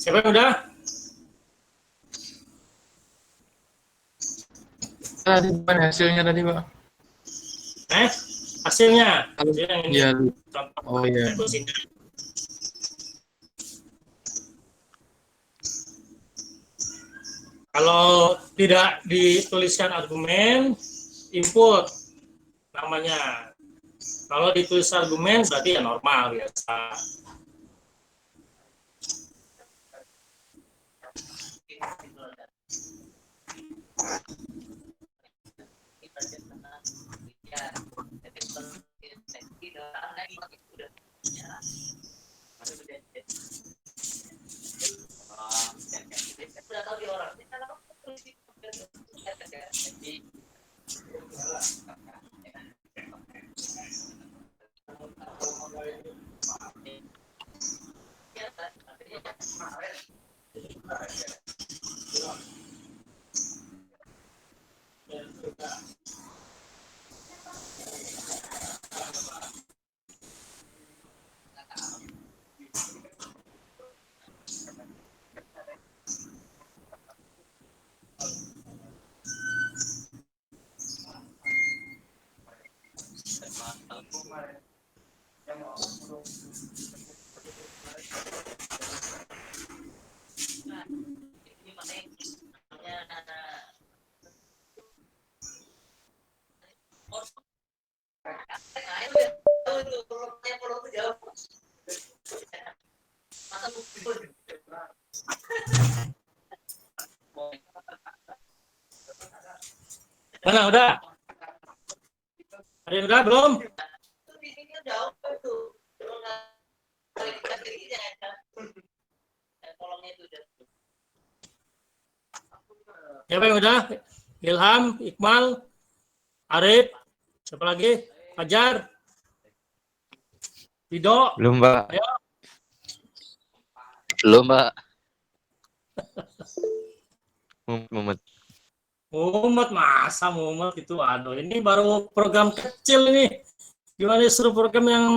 Siapa yang udah? Tadi bukan hasilnya tadi, Pak. Hasilnya yang ini. Iya. Contoh Oh iya. eksekusinya. Kalau tidak dituliskan argumen, input namanya. Kalau ditulis argumen berarti ya normal biasa. Mana udah? Ada yang udah belum? Siapa yang udah? Ilham, Iqbal, Arif, siapa lagi? Fajar. Dido, Belum, Pak. ayo. Belum, Pak. Mumet. Mumet, masa mumet itu, aduh, ini baru program kecil ini. Gimana disuruh program yang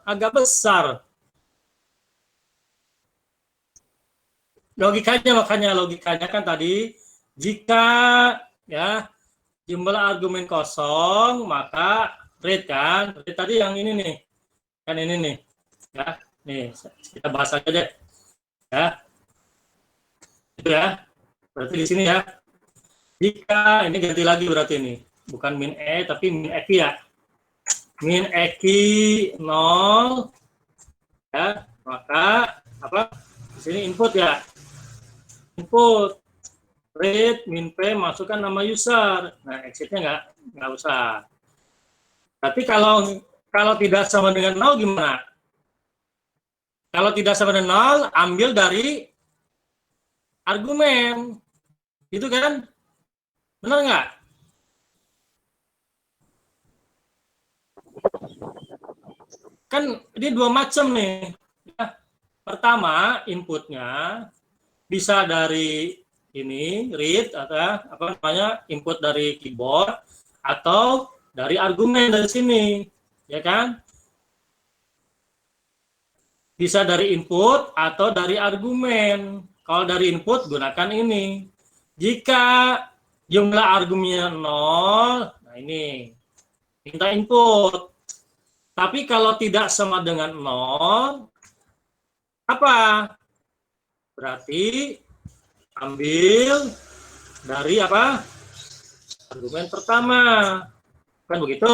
agak besar? Logikanya kan tadi, jika ya jumlah argumen kosong, maka read kan. Read tadi yang ini nih. Kan ini nih. Ya, nih kita bahas aja deh. Ya. Itu ya. Berarti di sini ya. Jika ini ganti lagi berarti ini. Bukan min E tapi min Eki ya. Min Eki 0 ya, maka apa? Di sini input ya. Input read min P masukkan nama user. Nah, exitnya nggak usah. Tapi kalau tidak sama dengan 0 gimana? Kalau tidak sama dengan 0, ambil dari argumen. Gitu kan? Benar nggak? Kan ini dua macam nih. Ya. Pertama, inputnya bisa dari ini read atau apa namanya input dari keyboard atau dari argumen dari sini, ya kan? Bisa dari input atau dari argumen. Kalau dari input gunakan ini. Jika jumlah argumennya 0, nah ini minta input. Tapi kalau tidak sama dengan 0, apa? Berarti ambil dari apa? Argumen pertama. Kan begitu?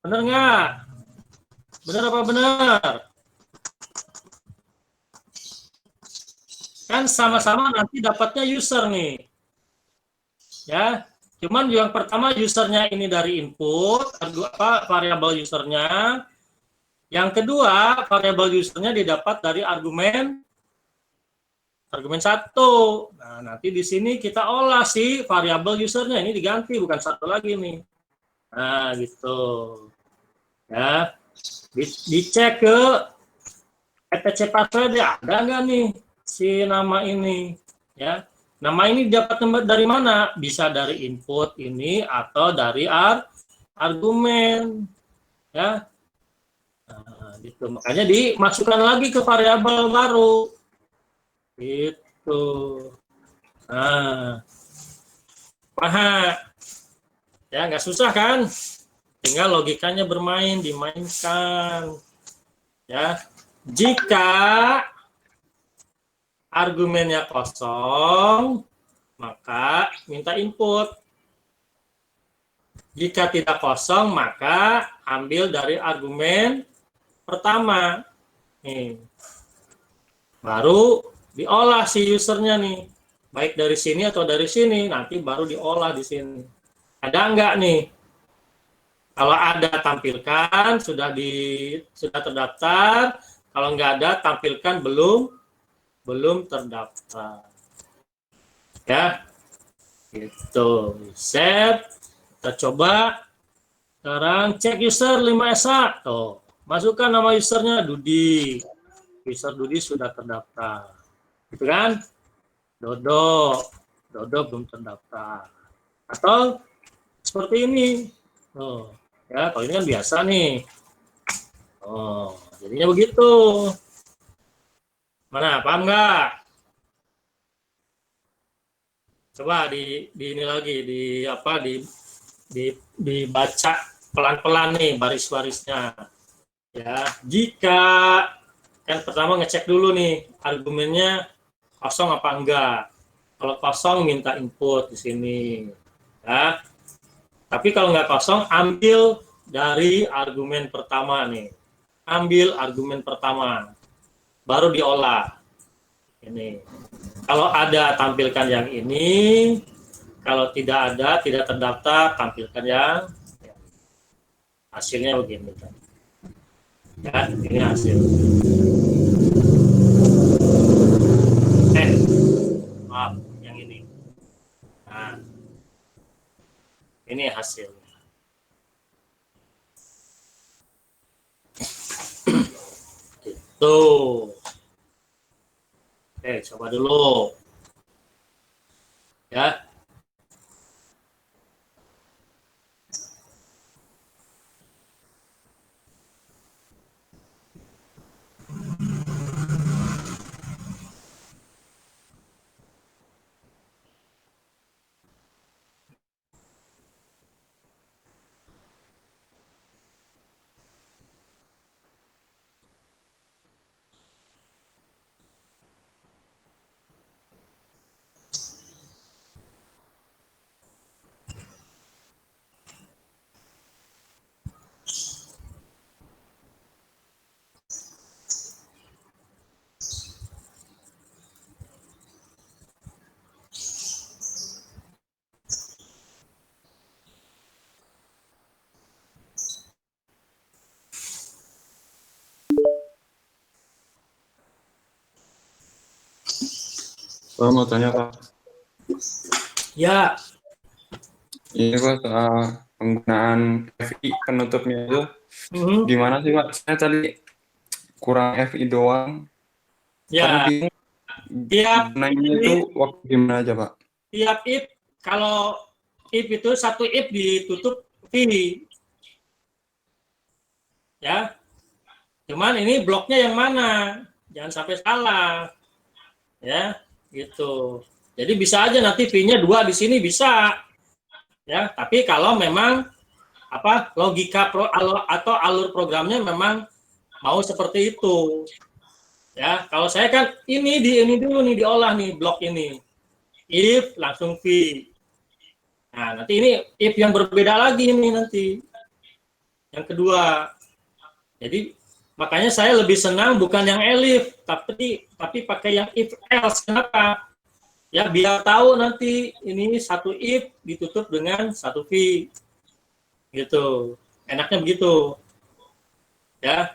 Benar nggak? Benar apa benar? Kan sama-sama nanti dapatnya user nih. Ya, cuman yang pertama usernya ini dari input, variabel usernya. Yang kedua, variabel usernya didapat dari argumen 1. Nah, nanti di sini kita olah sih variabel usernya, ini diganti bukan 1 lagi nih. Nah, gitu. Ya. Dicek ke etc password ya, ada nggak nih si nama ini, ya. Nama ini dapat dari mana? Bisa dari input ini atau dari argumen, ya. Nah, gitu. Makanya dimasukkan lagi ke variabel baru. Itu. Nah, paham? Ya, nggak susah kan? Tinggal logikanya bermain, dimainkan. Ya, jika argumennya kosong, maka minta input. Jika tidak kosong, maka ambil dari argumen pertama. Nih. Baru diolah si usernya nih. Baik dari sini atau dari sini, nanti baru diolah di sini. Ada enggak nih? Kalau ada, tampilkan, sudah terdaftar. Kalau enggak ada, tampilkan belum terdaftar. Ya. Gitu. Save. Kita coba. Sekarang cek user 5SA. Tuh. Masukkan nama usernya Dudi. User Dudi sudah terdaftar. Gitu kan? Dodo belum terdaftar. Atau seperti ini. Oh, ya, kalau ini kan biasa nih. Oh, jadinya begitu. Mana, paham nggak? Coba di ini lagi dibaca pelan-pelan nih baris-barisnya. Ya, jika yang pertama ngecek dulu nih argumennya kosong apa enggak. Kalau kosong minta input di sini. Ya. Tapi kalau nggak kosong ambil dari argumen pertama nih. Ambil argumen pertama. Baru diolah. Ini. Kalau ada tampilkan yang ini. Kalau tidak ada, tidak terdaftar, tampilkan yang hasilnya begini. Ya, ini hasil. Maaf, yang ini. Nah, ini hasilnya. Tuh. Oke, coba dulu. Ya. Pak mau tanya Pak. Ya, Ini Pak soal penggunaan FI penutupnya itu mhm. gimana sih Pak? Saya tadi kurang FI doang. Kan Ya, bingung tiap gunainnya itu waktu gimana aja Pak? tiap if, kalau if itu satu if ditutup V. Ya, cuman ini bloknya yang mana? Jangan sampai salah. Ya, gitu. Jadi bisa aja nanti V-nya 2 di sini bisa. Ya, tapi kalau memang apa logika atau alur programnya memang mau seperti itu. Ya, kalau saya kan ini dulu nih diolah nih blok ini. If langsung V. Nah, nanti ini if yang berbeda lagi ini nanti. Yang kedua. Jadi makanya saya lebih senang bukan yang elif, tapi pakai yang if else. Kenapa? Ya biar tahu nanti ini satu if ditutup dengan satu V. Gitu. Enaknya begitu. Ya.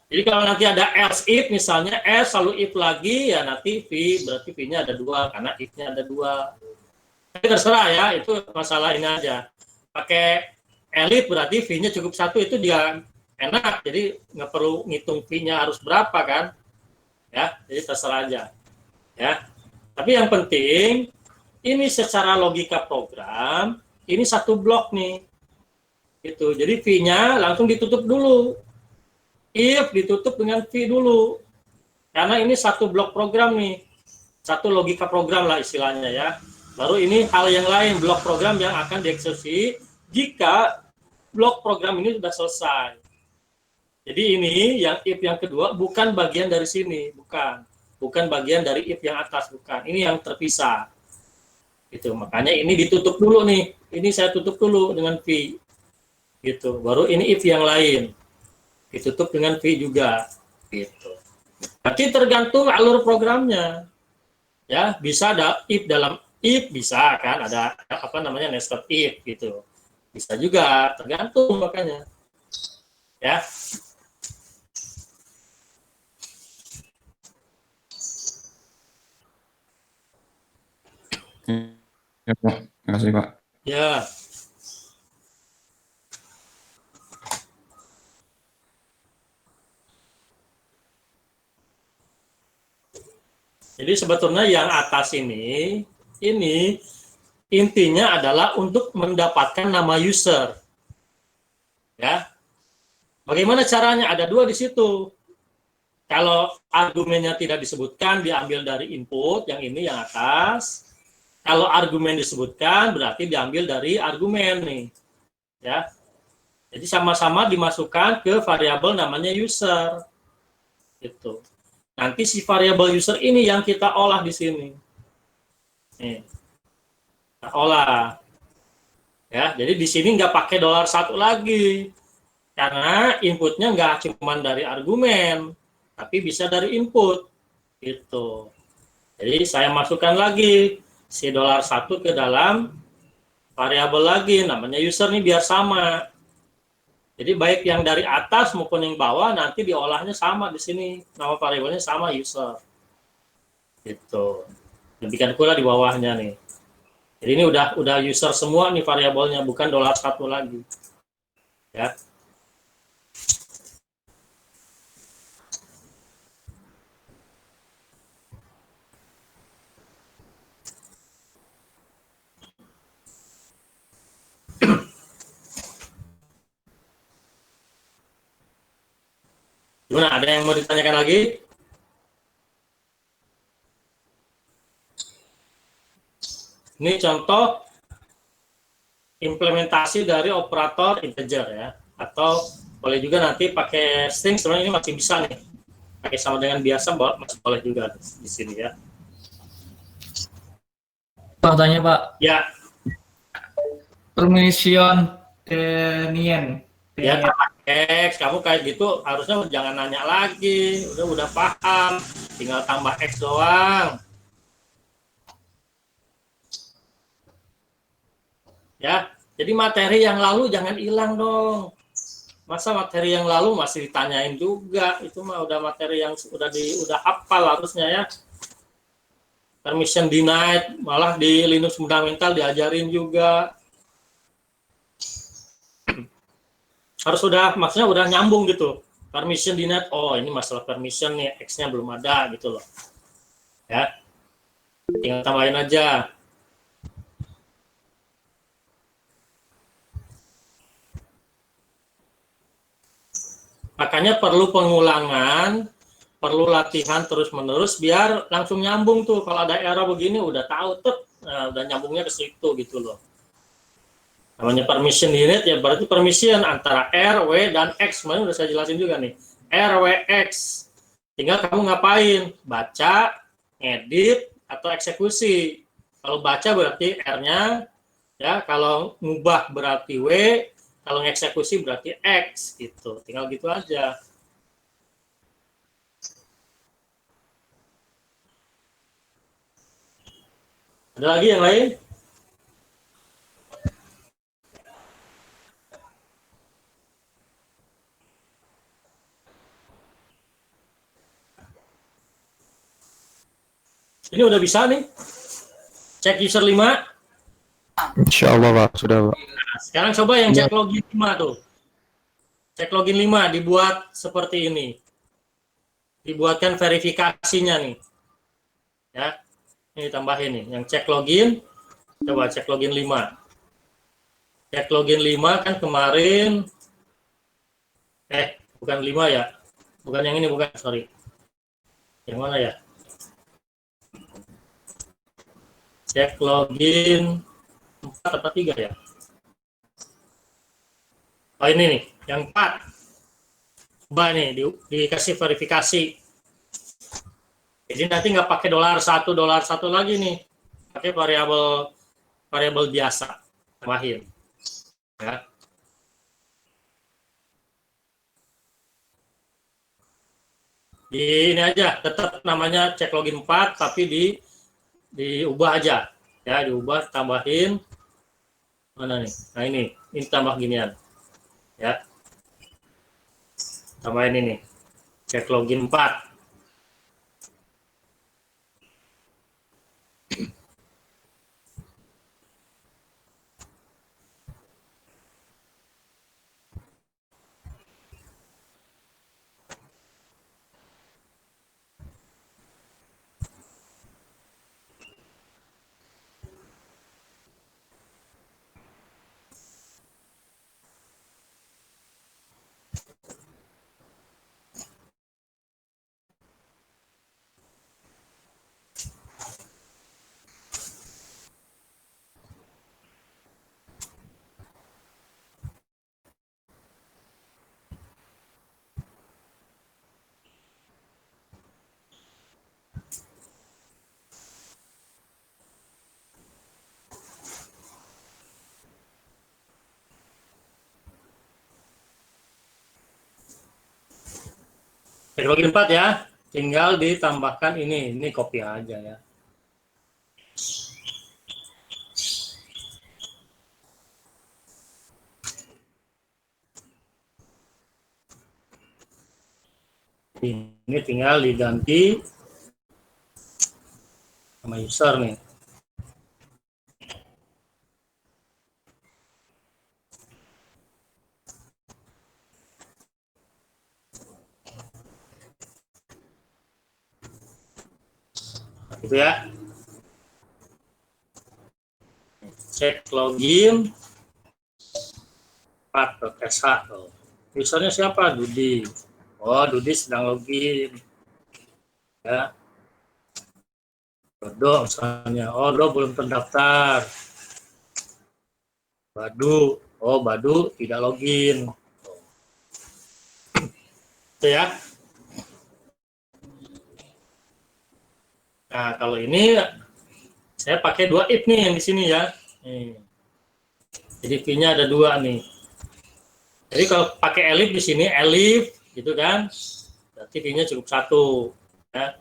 Jadi kalau nanti ada else if misalnya else selalu if lagi ya nanti V berarti V-nya ada 2 karena if-nya ada 2. Tapi terserah ya, itu masalah ini aja. Pakai elif berarti V-nya cukup 1 itu dia enak, jadi nggak perlu ngitung V-nya harus berapa kan. Ya, jadi terserah aja. Ya. Tapi yang penting ini secara logika program ini satu blok nih. Gitu. Jadi V-nya langsung ditutup dulu. If ditutup dengan V dulu. Karena ini satu blok program nih. Satu logika program lah istilahnya ya. Baru ini hal yang lain, blok program yang akan dieksekusi jika blok program ini sudah selesai. Jadi ini yang if yang kedua bukan bagian dari sini, bukan. Bukan bagian dari if yang atas, bukan. Ini yang terpisah. Gitu. Makanya ini ditutup dulu nih. Ini saya tutup dulu dengan V. Gitu. Baru ini if yang lain. Ditutup dengan V juga. Gitu. Nanti tergantung alur programnya. Ya, bisa ada if dalam if bisa kan ada apa namanya nested if gitu. Bisa juga, tergantung makanya. Ya. Ya Pak, terima kasih Pak. Ya. Jadi sebetulnya yang atas ini intinya adalah untuk mendapatkan nama user. Ya. Bagaimana caranya? Ada 2 di situ. Kalau argumennya tidak disebutkan, diambil dari input, yang ini yang atas. Kalau argumen disebutkan, berarti diambil dari argumen nih. Ya. Jadi sama-sama dimasukkan ke variabel namanya user. Gitu. Nanti si variabel user ini yang kita olah di sini. Nih. Kita olah. Ya, jadi di sini nggak pakai $1 lagi. Karena inputnya nggak cuma dari argumen, tapi bisa dari input. Gitu. Jadi saya masukkan lagi si $1 ke dalam variabel lagi, namanya user nih biar sama. Jadi baik yang dari atas maupun yang bawah nanti diolahnya sama di sini, nama variabelnya sama user. Gitu. Demikian pula di bawahnya nih. Jadi ini udah user semua nih variabelnya, bukan $1 lagi. Ya. Gimana, ada yang mau ditanyakan lagi? Ini contoh implementasi dari operator integer ya, atau boleh juga nanti pakai string. Sebenarnya ini masih bisa nih, pakai sama dengan biasa masih boleh juga di sini ya. Pak tanya Pak, Ya, permission nien. ya X, kamu kayak gitu harusnya jangan nanya lagi, udah paham, tinggal tambah X doang. Ya, jadi materi yang lalu jangan hilang dong. Masa materi yang lalu masih ditanyain juga, itu mah udah materi yang udah hafal harusnya ya. Permission denied, malah di Linux fundamental diajarin juga. Harus maksudnya udah nyambung gitu. Permission denied, oh ini masalah permission nih, X-nya belum ada gitu loh. Ya, tinggal tambahin aja. Makanya perlu pengulangan, perlu latihan terus-menerus biar langsung nyambung tuh. Kalau ada error begini udah tahu tuh, nah, udah nyambungnya ke situ gitu loh. Namanya permission unit ya berarti permission antara R, W, dan X. Semuanya udah saya jelasin juga nih. R, W, X. Tinggal kamu ngapain? Baca, edit, atau eksekusi. Kalau baca berarti R-nya, ya. Kalau ngubah berarti W, kalau ngeksekusi berarti X gitu. Tinggal gitu aja. Ada lagi yang lain? Ini udah bisa nih. Cek user 5. Insya Allah Pak, sudah Pak. Nah, sekarang coba yang cek login 5 tuh. Cek login 5 dibuat seperti ini. Dibuatkan verifikasinya nih. Ya. Ini tambahin nih, yang cek login. Coba cek login 5. Cek login 5 kan kemarin bukan 5 ya. Bukan yang ini, bukan, sorry. Yang mana ya? Cek login 4 atau 3 ya? Oh ini nih, yang 4. Coba nih dikasih verifikasi. Jadi nanti nggak pakai $1 lagi nih, pakai variabel biasa, tambahin. Ya. Di ini aja, tetap namanya cek login 4, tapi diubah aja, ya diubah, tambahin mana nih? Nah ini tambah ginian, ya tambahin ini cek login 4. Cek login 4 ya, tinggal ditambahkan ini copy aja ya. Ini tinggal diganti sama user nih. Gitu ya. Cek login 4.sh. Usernya siapa? Dudi. Oh, Dudi sedang login. Ya. Dodo misalnya. Oh, Dodo belum terdaftar. Badu. Oh, Badu tidak login. Itu ya. Nah, kalau ini saya pakai 2 if nih yang di sini ya. Nih. Jadi V-nya ada 2 nih. Jadi kalau pakai elif di sini, elif gitu kan. Berarti V-nya cukup 1 ya.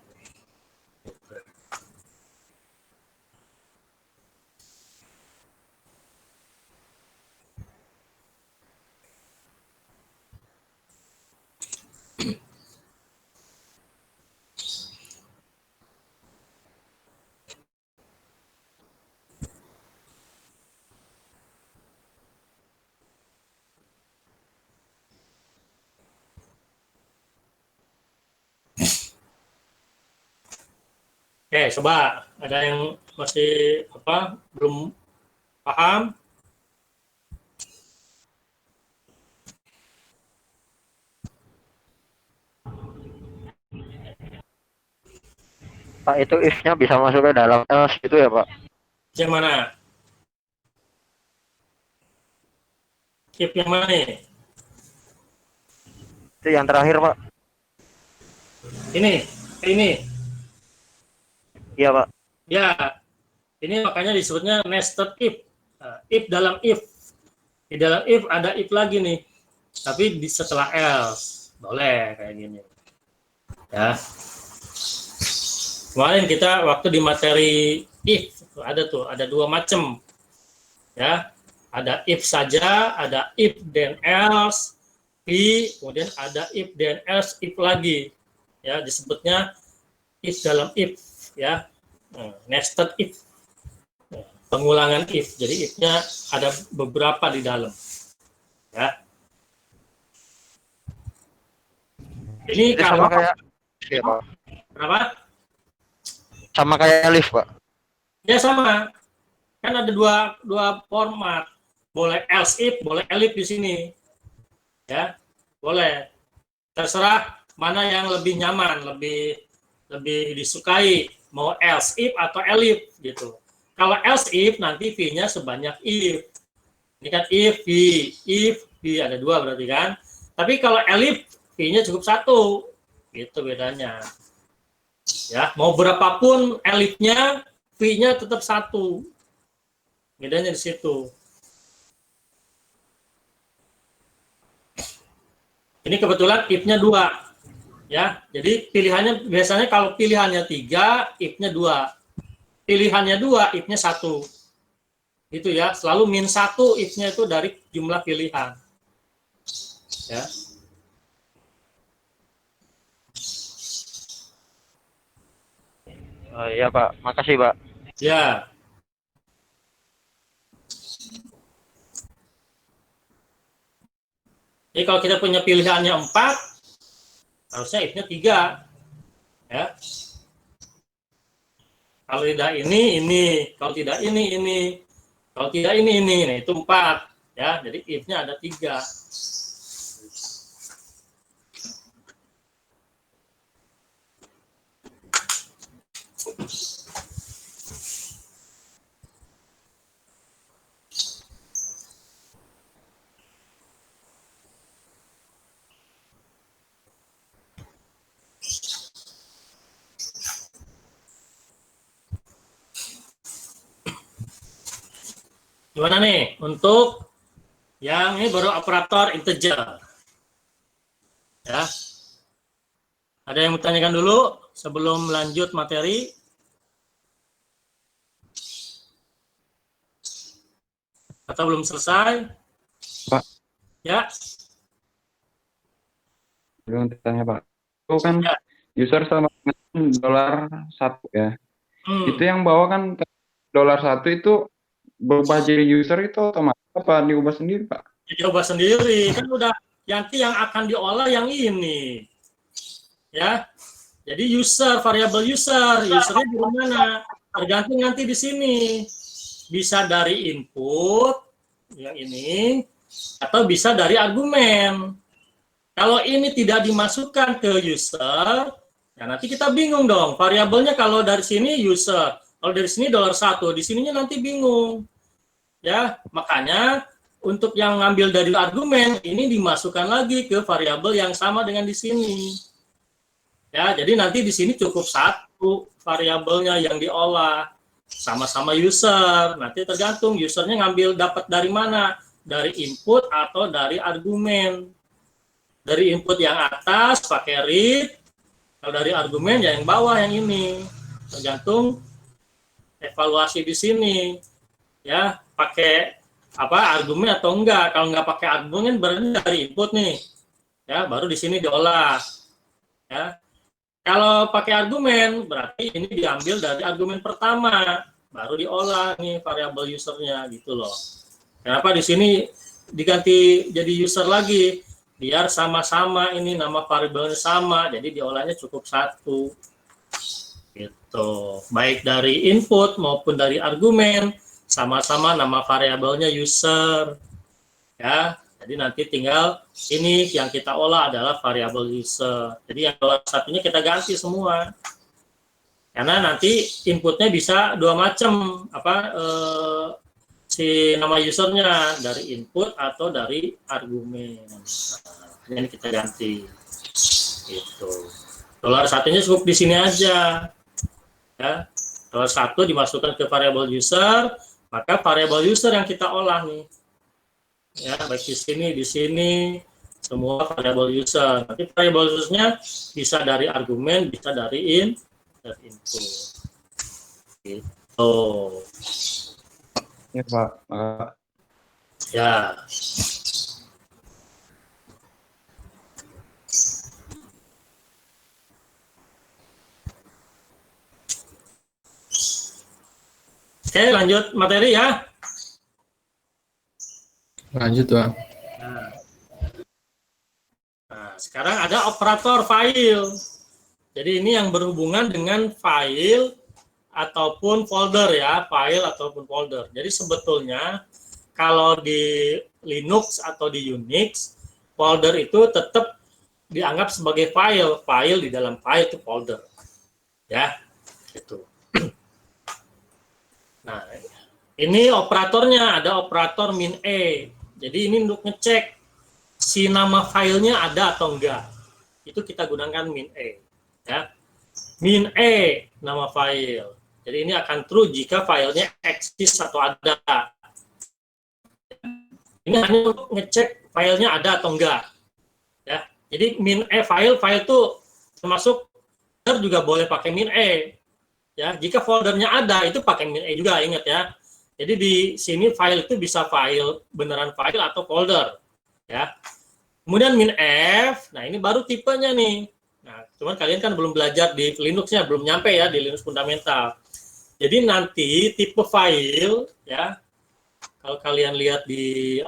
Oke, coba ada yang masih belum paham? Pak, itu if-nya bisa masuk ke dalam else gitu ya, Pak? Yang mana? If yang mana nih? Itu yang terakhir, Pak. Ini. Iya, Pak. Ya, ini makanya disebutnya nested if. If dalam if. Di dalam if ada if lagi nih. Tapi setelah else. Boleh kayak gini. Ya. Kemarin kita waktu di materi if ada 2 macam. Ya. Ada if saja, ada if then else, kemudian ada if then else if lagi. Ya, disebutnya if dalam if ya. Nested if. Pengulangan if. Jadi if-nya ada beberapa di dalam. Ya. Ini Sama kalau kayak ya, Pak. berapa? Sama kayak elif, Pak. Ya sama. Kan ada dua format. Boleh else if, boleh elif di sini. Ya. Boleh. Terserah mana yang lebih nyaman, lebih disukai, mau else if atau elif gitu. Kalau else if nanti V-nya sebanyak if. Ini kan if V ada 2 berarti kan. Tapi kalau elif V-nya cukup 1. Itu bedanya. Ya, mau berapapun elifnya, V-nya tetap 1. Bedanya di situ. Ini kebetulan if-nya 2. Ya, jadi pilihannya biasanya kalau pilihannya 3, if-nya 2. Pilihannya 2, if-nya 1. Itu ya, selalu min 1 if-nya itu dari jumlah pilihan. Ya. Oh, iya, Pak. Makasih, Pak. Ya. Jadi kalau kita punya pilihannya 4, harusnya if-nya 3. Ya. Kalau tidak ini. Kalau tidak ini. Kalau tidak ini. Nah, itu 4. Ya, jadi if-nya ada 3. Gimana nih untuk yang ini baru operator integer? Ya. Ada yang bertanyakan dulu sebelum lanjut materi? Atau belum selesai? Pak. Ya. Belum tanya, Pak. Itu kan Ya. user sama $1 ya. Hmm. Itu yang bawa kan $1 itu berubah jadi user itu otomatis apa diubah sendiri, Pak? Dicoba sendiri kan udah nanti yang akan diolah yang ini ya, jadi variabel usernya dari mana tergantung nanti di sini, bisa dari input yang ini atau bisa dari argumen Kalau ini tidak dimasukkan ke user, ya nanti kita bingung dong. Variabelnya kalau dari sini user, kalau dari sini $1, di sininya nanti bingung. Ya, makanya untuk yang ngambil dari argumen ini dimasukkan lagi ke variabel yang sama dengan di sini. Ya, jadi nanti di sini cukup satu variabelnya yang diolah, sama-sama user. Nanti tergantung usernya ngambil dapat dari mana, dari input atau dari argumen. Dari input yang atas pakai read, kalau dari argumen yang bawah yang ini. Tergantung evaluasi di sini. Ya, pakai argumen atau enggak. Kalau enggak pakai argumen berarti dari input nih. Ya, baru di sini diolah. Ya. Kalau pakai argumen berarti ini diambil dari argumen pertama, baru diolah nih variabel usernya gitu loh. Kenapa di sini diganti jadi user lagi? Biar sama-sama ini nama variabelnya sama, jadi diolahnya cukup satu. Gitu. Baik dari input maupun dari argumen, sama-sama nama variabelnya user. Ya, jadi nanti tinggal ini yang kita olah adalah variabel user. Jadi yang $1-nya kita ganti semua. Karena nanti inputnya bisa dua macam, si nama usernya dari input atau dari argumen. Nah, ini kita ganti. Gitu. $1-nya cukup di sini aja. Ya. $1 dimasukkan ke variabel user, maka variabel user yang kita olah nih. Ya, baik di sini, semua variabel user. Nanti variabel usernya bisa dari argumen, bisa dari input. Gitu. Ya, Pak. Ya. Oke, lanjut materi ya. Lanjut, Bang. Nah, sekarang ada operator file. Jadi ini yang berhubungan dengan file ataupun folder ya, file ataupun folder. Jadi sebetulnya kalau di Linux atau di Unix, folder itu tetap dianggap sebagai file. File di dalam file itu folder. Ya, gitu. Nah, ini operatornya, ada operator min-e. Jadi ini untuk ngecek si nama filenya ada atau enggak. Itu kita gunakan min-e. Ya. Min-e nama file. Jadi ini akan true jika filenya eksis atau ada. Ini hanya untuk ngecek filenya ada atau enggak. Ya. Jadi min-e file itu termasuk folder juga boleh pakai min-e. Ya, jika foldernya ada itu pakai min-e juga, ingat ya. Jadi di sini file itu bisa file beneran file atau folder, ya. Kemudian min-f, nah ini baru tipenya nih. Nah, cuman kalian kan belum belajar di Linux-nya, belum nyampe ya di Linux fundamental. Jadi nanti tipe file, ya, kalau kalian lihat di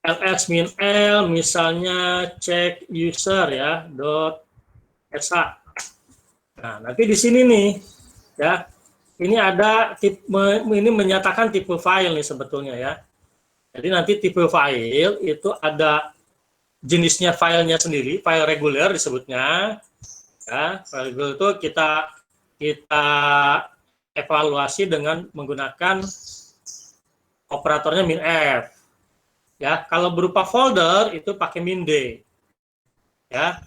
ls-l misalnya check user ya .sh. Nah, nanti di sini nih ya. Ini ada ini menyatakan tipe file nih sebetulnya ya. Jadi nanti tipe file itu ada jenisnya filenya sendiri, file reguler disebutnya. Ya, file reguler itu kita evaluasi dengan menggunakan operatornya min-f. Ya, kalau berupa folder itu pakai min-d. Ya.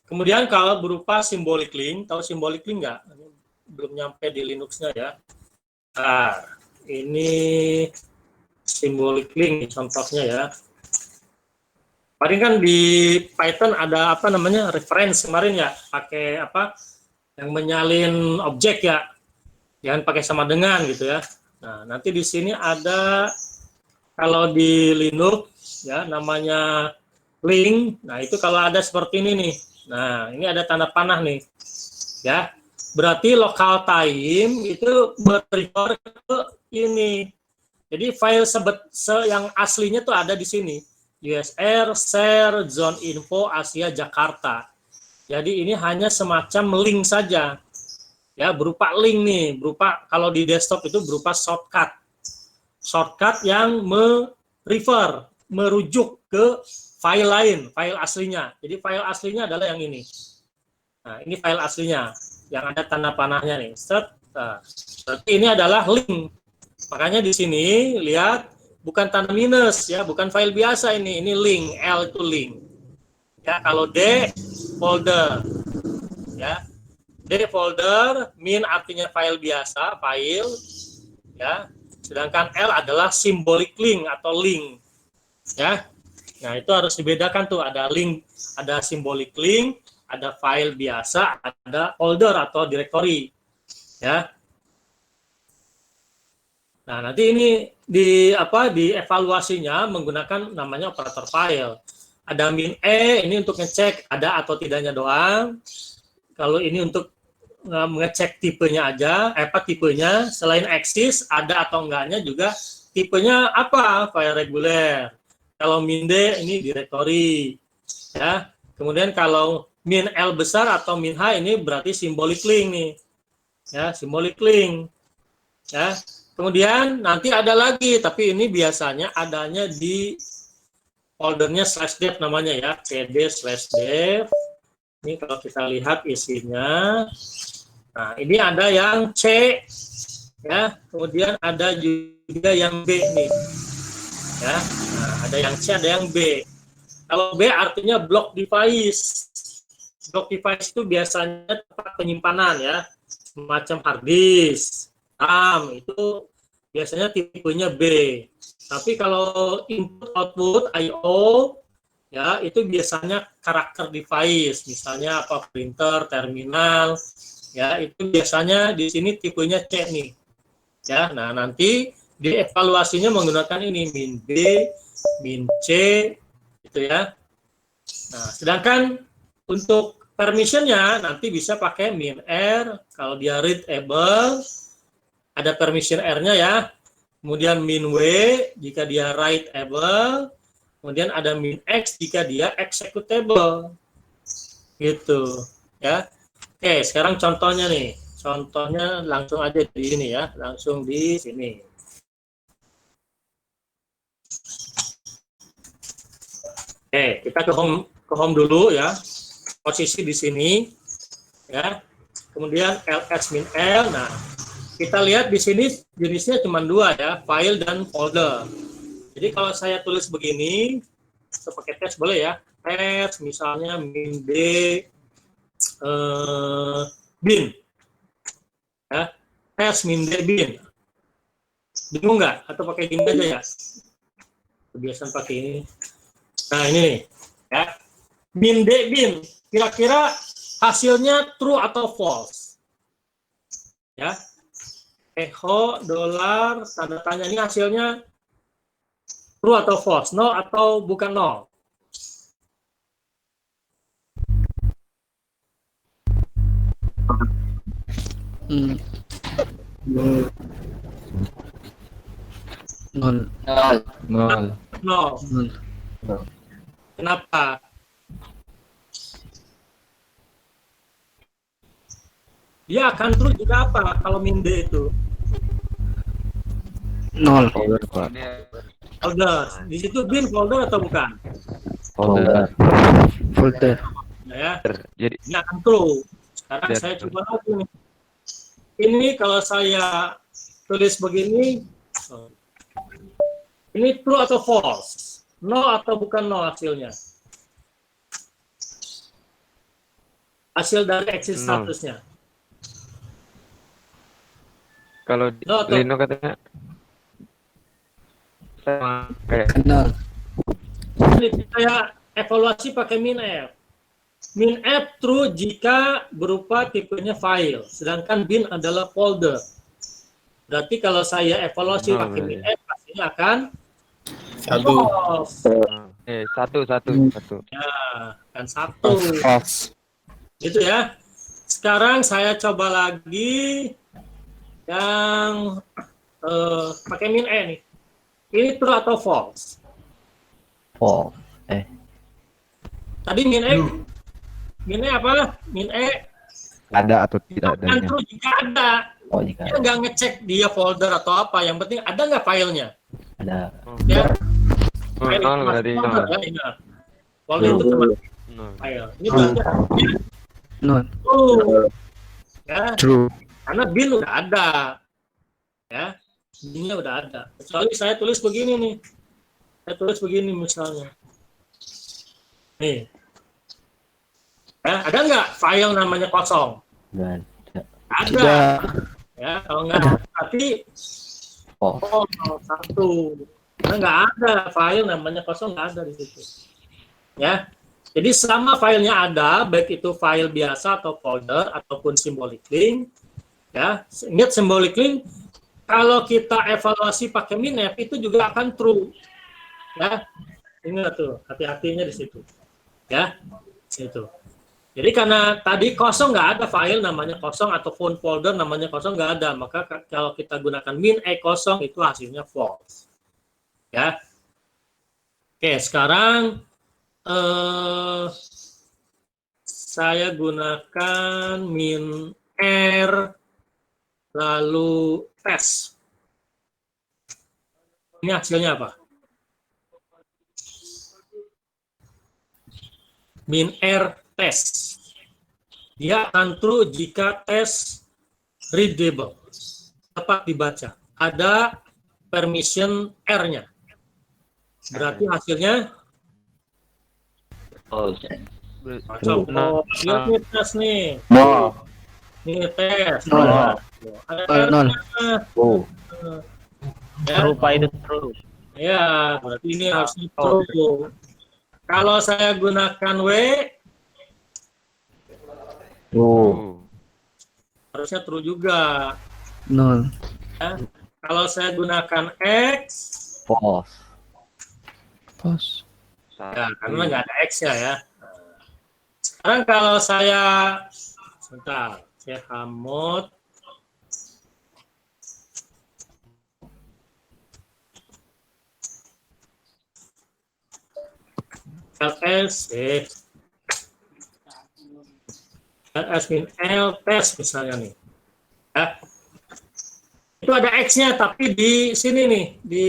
Kemudian kalau berupa symbolic link, tahu symbolic link nggak? Belum nyampe di Linux-nya ya. Nah, ini symbolic link contohnya ya. Kemarin kan di Python ada reference kemarin ya, pakai yang menyalin objek ya. Jangan pakai sama dengan gitu ya. Nah, nanti di sini ada kalau di Linux ya namanya link. Nah, itu kalau ada seperti ini nih. Nah, ini ada tanda panah nih, ya. Berarti local time itu merefer ke ini. Jadi file yang aslinya tuh ada di sini. USR, share, zone info, Asia, Jakarta. Jadi ini hanya semacam link saja. Ya, berupa link nih, berupa kalau di desktop itu berupa shortcut. Shortcut yang refer, merujuk ke file lain, file aslinya. Jadi file aslinya adalah yang ini. Nah, ini file aslinya yang ada tanda panahnya nih. Set. Nah, berarti ini adalah link. Makanya di sini lihat bukan tanda minus ya, bukan file biasa ini link, L itu link. Ya, kalau D folder. Ya. D folder, min artinya file biasa, file ya. Sedangkan L adalah symbolic link atau link. Ya. Nah, itu harus dibedakan tuh, ada link, ada symbolic link, ada file biasa, ada folder atau directory. Ya. Nah, nanti ini dievaluasinya menggunakan namanya operator file. Ada min E, ini untuk ngecek ada atau tidaknya doang. Kalau ini untuk mengecek tipenya aja, tipenya selain eksis ada atau enggaknya juga tipenya apa? File reguler. Kalau min D ini directory. Ya. Kemudian kalau min L besar atau min H ini berarti symbolic link nih. Ya, symbolic link. Ya. Kemudian nanti ada lagi, tapi ini biasanya adanya di foldernya /dev namanya ya, cd/dev. Ini kalau kita lihat isinya. Nah, ini ada yang C ya, kemudian ada juga yang B nih. Ya. Nah, ada yang C, ada yang B. Kalau B artinya block device. Block device itu biasanya tempat penyimpanan ya, semacam hard disk, RAM, itu biasanya tipenya B. Tapi kalau input output I/O ya, itu biasanya karakter device, misalnya apa printer, terminal, ya itu biasanya di sini tipenya C nih. Ya, nah nanti dievaluasinya menggunakan ini min B, min C, gitu ya. Nah, sedangkan untuk permissionnya nanti bisa pakai min R, kalau dia readable, ada permission R-nya ya. Kemudian min W jika dia writeable, kemudian ada min X jika dia executable. Gitu, ya. Oke, sekarang contohnya nih. Contohnya langsung aja di sini ya, langsung di sini. Oke, kita ke home dulu ya. Posisi di sini ya. Kemudian ls min l. Nah, kita lihat di sini jenisnya cuma dua ya, file dan folder. Jadi kalau saya tulis begini, saya pakai tes boleh ya. Tes misalnya min b bin. Ya. Tes min d bin. Bingung nggak? Atau pakai gini aja ya? Kebiasaan pakai ini. Nah, ini nih. Ya. Min d bin. Kira-kira hasilnya true atau false? Ya. Echo dolar tanda tanya, ini hasilnya true atau false, nol atau bukan nol? Nol. Nol. Kenapa? Dia akan true jika apa kalau min D itu? Nol. Folder. Di situ bin folder atau bukan? Folder. Ya. Jadi Ini akan true. Sekarang Ya, saya true. coba lagi nih. Ini kalau saya tulis begini, ini true atau false? No atau bukan no hasilnya? Hasil dari exit Nol. statusnya. kalau No, atau- Lino katanya sama kayak Ini saya evaluasi pakai min F. Min F true jika berupa tipenya file, sedangkan bin adalah folder. Berarti kalau saya evaluasi Oh, pakai iya. min F, pastinya akan Satu. false. satu. Ya, kan satu. Gitu ya. Sekarang saya coba lagi yang pakai min E nih. Ini true atau false? False. Tadi min E, min E apa? Min E Ada atau tidak akan adanya. true jika ada. Oh, jika Dia nggak ngecek dia folder atau apa. Yang penting ada nggak filenya. ada. Ya. File itu Nol berarti folder nol. ya, ingat. Folder itu termasuk Nol. file. Ini berarti Nol. ya, True. karena bin udah ada, ya, binnya udah ada. Kecuali saya tulis begini nih, saya tulis begini misalnya, nih, ya, ada nggak file namanya kosong? Ada. Tidak. Ya, kalau nggak ada, berarti satu. Karena nggak ada file namanya kosong, nggak ada di situ. Ya, jadi selama filenya ada, baik itu file biasa atau folder ataupun symbolic link, ya, ingat symbolic link, kalau kita evaluasi pakai minf itu juga akan true, ya, ingat tuh, hati-hatinya di situ, ya, itu. Jadi karena tadi kosong nggak ada file namanya kosong ataupun folder namanya kosong nggak ada, maka kalau kita gunakan min kosong itu hasilnya false, ya. Oke, sekarang saya gunakan min r lalu tes. Ini hasilnya apa? Min r tes. Dia akan true jika tes readable, dapat dibaca. Ada permission R-nya. Berarti hasilnya coba lihat nih tes nih. Ini tes. Ada R-nya. Rupa itu true. Ya, berarti ini harusnya true. Kalau saya gunakan W, harusnya true juga. Nol. Ya. Kalau saya gunakan X, False. ya, karena nggak ada X-nya ya. Sekarang kalau saya, sebentar, saya hamot. LS, LS min L tes misalnya nih, ya. Itu ada X-nya, tapi di sini nih, di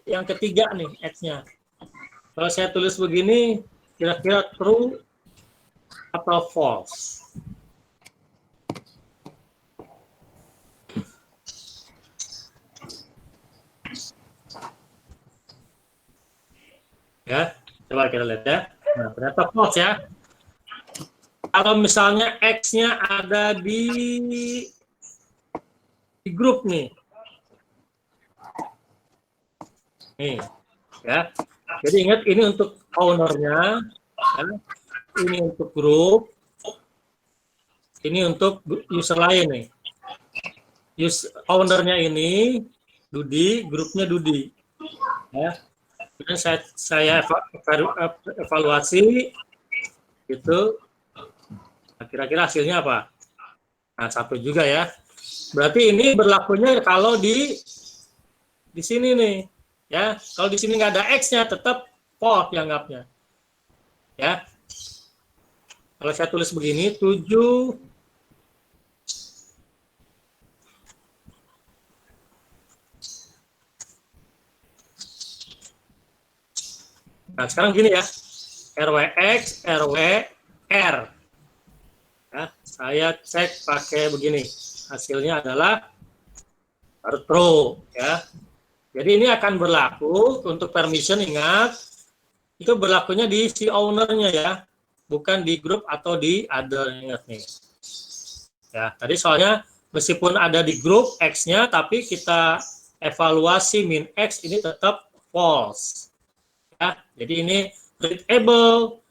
yang ketiga nih X-nya. Kalau saya tulis begini, kira-kira true atau false? Ya, coba kita lihat ya. Nah, ternyata false ya. Kalau misalnya X-nya ada di grup nih. Nih, ya. Jadi ingat ini untuk ownernya, ya. Ini untuk grup, ini untuk user lain nih. Ownernya ini Dudi, grupnya Dudi. Ya. Dan saya evaluasi itu, kira-kira hasilnya apa? Nah, satu juga ya. Berarti ini berlakunya kalau di sini nih, ya. Kalau di sini nggak ada X-nya, tetap false dianggapnya. Ya. Kalau saya tulis begini, 7 Nah, sekarang gini ya, RWX, RWR. Ya, saya cek pakai begini, hasilnya adalah true. Ya. Jadi ini akan berlaku untuk permission, ingat, itu berlakunya di si ownernya ya, bukan di grup atau di other, ingat nih. Ya, tadi soalnya meskipun ada di grup X-nya, tapi kita evaluasi min X ini tetap false. Ya, jadi ini readable,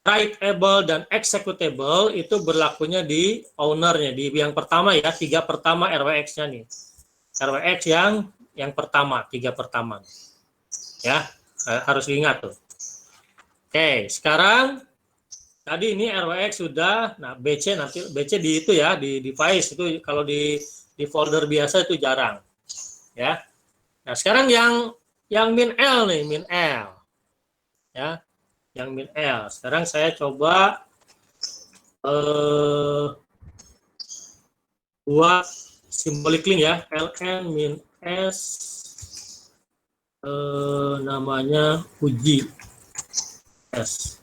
writeable, dan executable itu berlakunya di ownernya, di yang pertama ya, 3 pertama RWX-nya nih. RWX yang pertama, 3 pertama. Ya, harus diingat tuh. Oke, sekarang tadi ini RWX sudah, nah BC nanti, BC di itu ya, di device itu kalau di folder biasa itu jarang. Ya. Nah, sekarang yang min L nih, min L. Ya, yang min L. Sekarang saya coba buat symbolic link ya, ln min s namanya uji tes.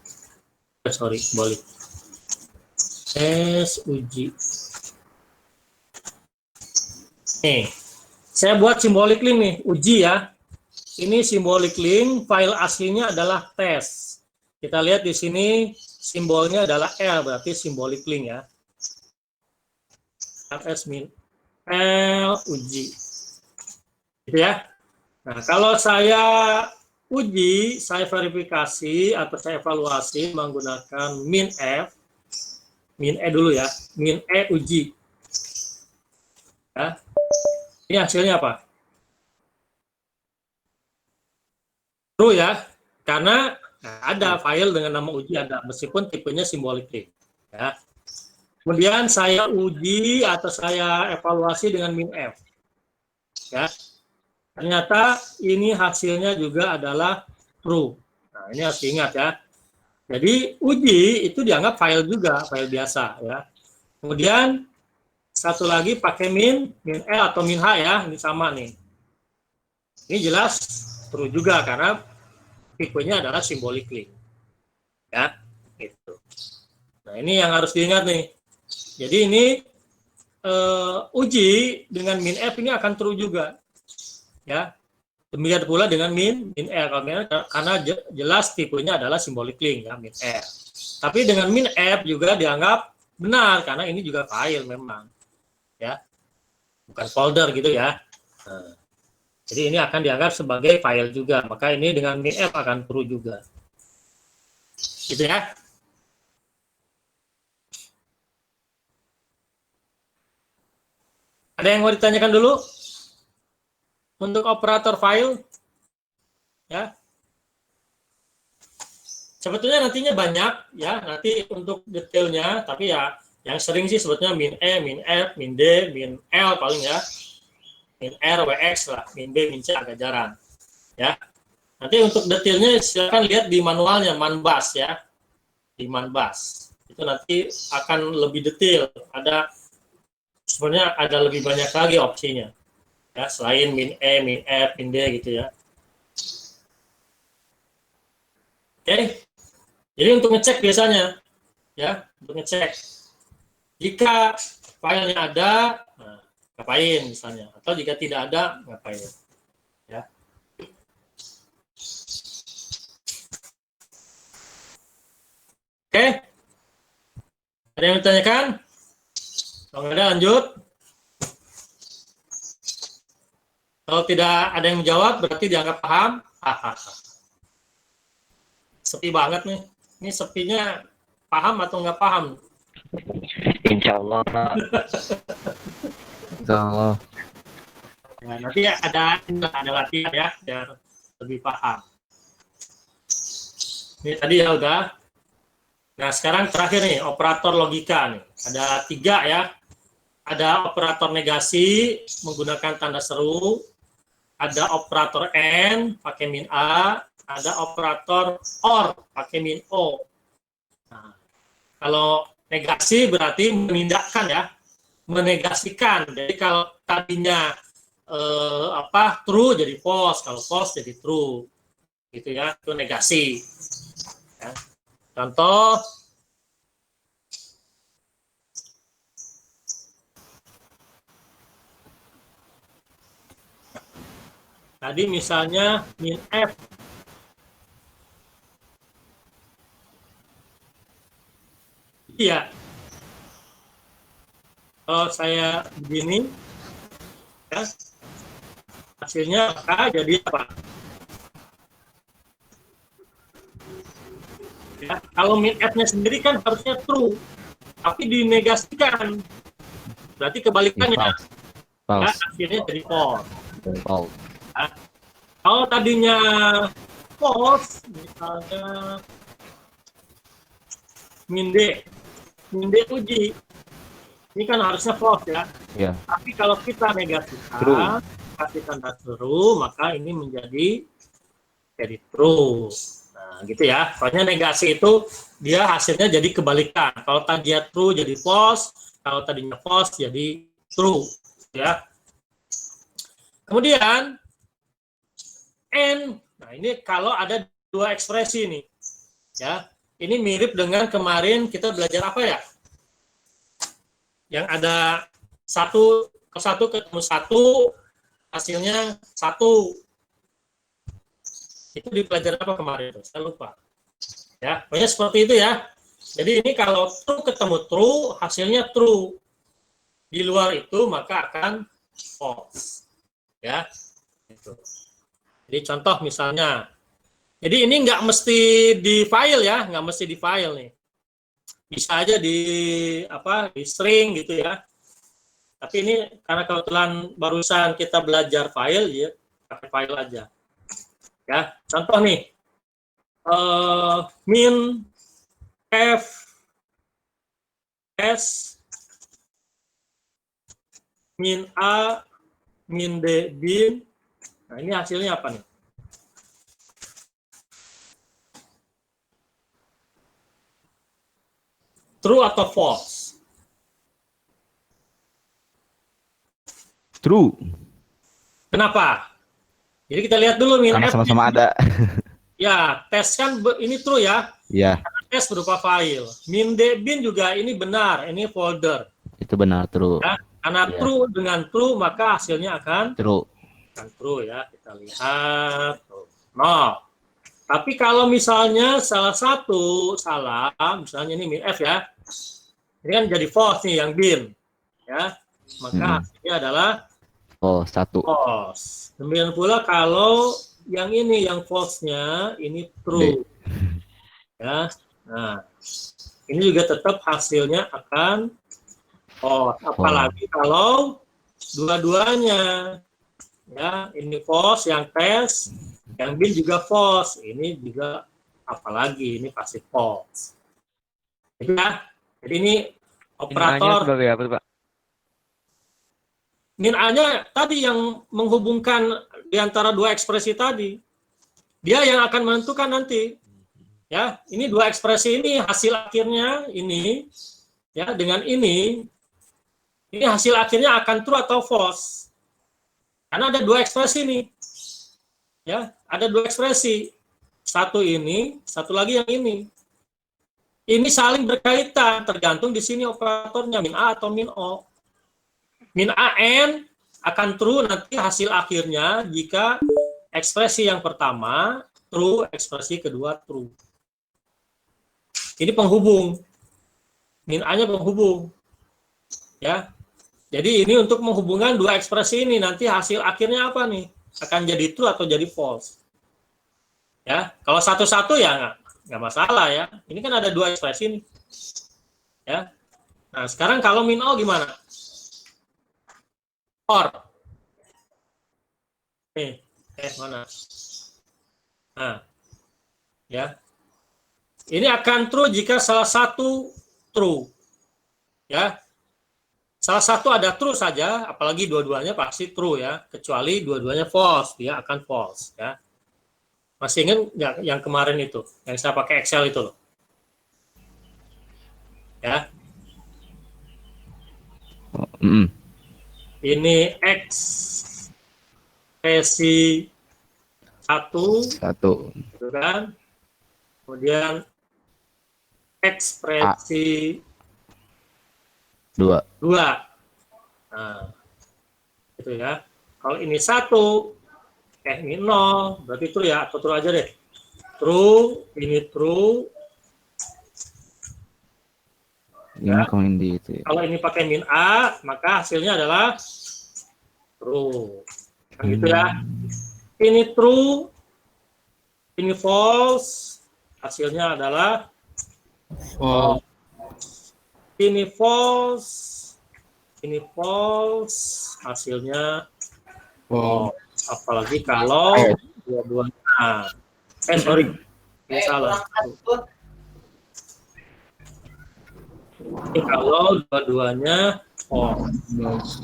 Sorry, balik. Tes uji. Nih, saya buat simbolik link nih, uji ya. Ini simbolik link, file aslinya adalah tes. Kita lihat di sini simbolnya adalah L, berarti simbolik link ya. ls-l uji. Gitu ya. Nah, kalau saya uji, saya verifikasi atau saya evaluasi menggunakan min-f, min-e dulu ya, min-e uji. Ya. Ini hasilnya apa? True ya, karena ada file dengan nama uji ada, meskipun tipenya simbolik link. Ya. Kemudian saya uji atau saya evaluasi dengan min-f. Ya. Ternyata ini hasilnya juga adalah true. Nah, ini harus diingat ya. Jadi uji itu dianggap file juga, file biasa ya. Kemudian satu lagi pakai min-l atau min-h ya, ini sama nih. Ini jelas true juga karena tipenya adalah symbolic link. Ya, gitu. Nah, ini yang harus diingat nih. Jadi ini uji dengan min-f ini akan true juga. Ya, demikian pula dengan min-l karena jelas tipenya adalah symbolic link ya, min-l. Tapi dengan min-f juga dianggap benar karena ini juga file memang, ya, bukan folder gitu ya. Nah, jadi ini akan dianggap sebagai file juga, maka ini dengan min-f akan true juga, gitu ya. Ada yang mau ditanyakan dulu? Untuk operator file, ya, sebetulnya nantinya banyak, ya, nanti untuk detailnya, tapi ya, yang sering sih sebetulnya min-e, min-f, min-d, min-l paling ya, min-r, wx lah, min-b, min-c agak jarang, ya. Nanti untuk detailnya silakan lihat di manualnya, manbas ya, di manbas, itu nanti akan lebih detail, sebenarnya ada lebih banyak lagi opsinya. Ya, selain min-e, min-f, min-d gitu ya. Oke. Jadi untuk ngecek biasanya, ya, untuk ngecek. Jika filenya ada, nah, ngapain misalnya. Atau jika tidak ada, ngapain. Ya. Oke. Ada yang ditanyakan? Kalau nggak ada, lanjut. Kalau tidak ada yang menjawab, berarti dianggap paham. Sepi banget nih. Ini sepinya paham atau nggak paham? Insya Allah, Pak. Insya Allah. Ya, nanti ada latihan ya, biar lebih paham. Ini tadi ya udah. Nah, sekarang terakhir nih, operator logika nih. Ada 3 ya. Ada operator negasi menggunakan tanda seru. Ada operator N pakai min A, ada operator OR pakai min O. Nah, kalau negasi berarti menindakkan ya, menegasikan. Jadi kalau tadinya true jadi false, kalau false jadi true, gitu ya, itu negasi. Ya. Contoh, tadi misalnya min F. Iya. Kalau saya begini, ya, hasilnya maka jadi apa? Ya, kalau min F-nya sendiri kan harusnya true, tapi dinegasikan. Berarti kebalikannya. Ya, False. hasilnya jadi false. False. Nah, kalau tadinya false, misalnya min D uji, ini kan harusnya false ya. Ya. Tapi kalau kita negasikan, True. kasih tanda true, maka ini menjadi true. Nah, gitu ya. Soalnya negasi itu dia hasilnya jadi kebalikan. Kalau tadinya true jadi false, kalau tadinya false jadi true, ya. Kemudian N. Nah, ini kalau ada dua ekspresi nih. Ya, ini mirip dengan kemarin kita belajar apa ya? Yang ada satu ketemu satu, hasilnya satu. Itu di pelajaran apa kemarin? Saya lupa. Ya, pokoknya seperti itu ya. Jadi ini kalau true ketemu true, hasilnya true. Di luar itu maka akan false. Ya, itu. Jadi contoh misalnya, jadi ini nggak mesti di file ya, nggak mesti di file nih. Bisa aja di di string gitu ya. Tapi ini karena kebetulan barusan kita belajar file ya, pakai file aja. Ya, contoh nih, min f s min a min d bin. Nah, ini hasilnya apa nih? True atau false? True. Kenapa? Jadi kita lihat dulu min Karena f. sama-sama ada. Ya, tes kan ini true ya. Iya, Tes berupa file. Min d bin juga ini benar, ini folder. itu benar true. Ya, karena Iya. true dengan true maka hasilnya akan True. true ya. Kita lihat. No. Tapi kalau misalnya salah satu salah, misalnya ini min f ya, ini kan jadi false nih yang bin, ya, maka hasilnya adalah Oh, 1. false. Demikian pula kalau yang ini yang false-nya ini true, ya. Nah, ini juga tetap hasilnya akan false. Apalagi kalau dua-duanya, ya, ini false yang tes. Yang bin juga false, ini juga apalagi ini pasti false. Ya, jadi ini operator sebagai apa tuh, Pak? min A-nya tadi yang menghubungkan di antara dua ekspresi tadi. Dia yang akan menentukan nanti. Ya, ini dua ekspresi ini hasil akhirnya ini ya dengan ini hasil akhirnya akan true atau false. Karena ada dua ekspresi nih. Ya, ada dua ekspresi. Satu ini, satu lagi yang ini. Ini saling berkaitan, tergantung di sini operatornya min A atau min O. Min AN akan true nanti hasil akhirnya jika ekspresi yang pertama true, ekspresi kedua true. Ini penghubung. Min A-nya penghubung. Ya. Jadi ini untuk menghubungkan dua ekspresi ini nanti hasil akhirnya apa nih? Akan jadi true atau jadi false. Ya, kalau satu-satu ya nggak masalah ya. Ini kan ada dua ekspresi nih. Ya. Nah, sekarang kalau min O gimana? Or. Nih, mana? Nah, ya. Ini akan true jika salah satu true. Ya. Salah satu ada true saja, apalagi dua-duanya pasti true ya, kecuali dua-duanya false, dia akan false ya. Masih ingat nggak yang kemarin itu, yang saya pakai Excel itu loh. Ya. Ini ekspresi 1, gitu kan. Kemudian ekspresi 2. Nah, itu ya. Kalau ini 1, ini 0, berarti true ya, atau true aja deh. True, ini true. Ini komen di itu ya. Kalau ini pakai min A, maka hasilnya adalah true. Kan gitu ya. Ini true, ini false, hasilnya adalah false. Ini false, hasilnya false. Apalagi kalau dua-duanya, sorry, ini salah. Ini kalau dua-duanya false.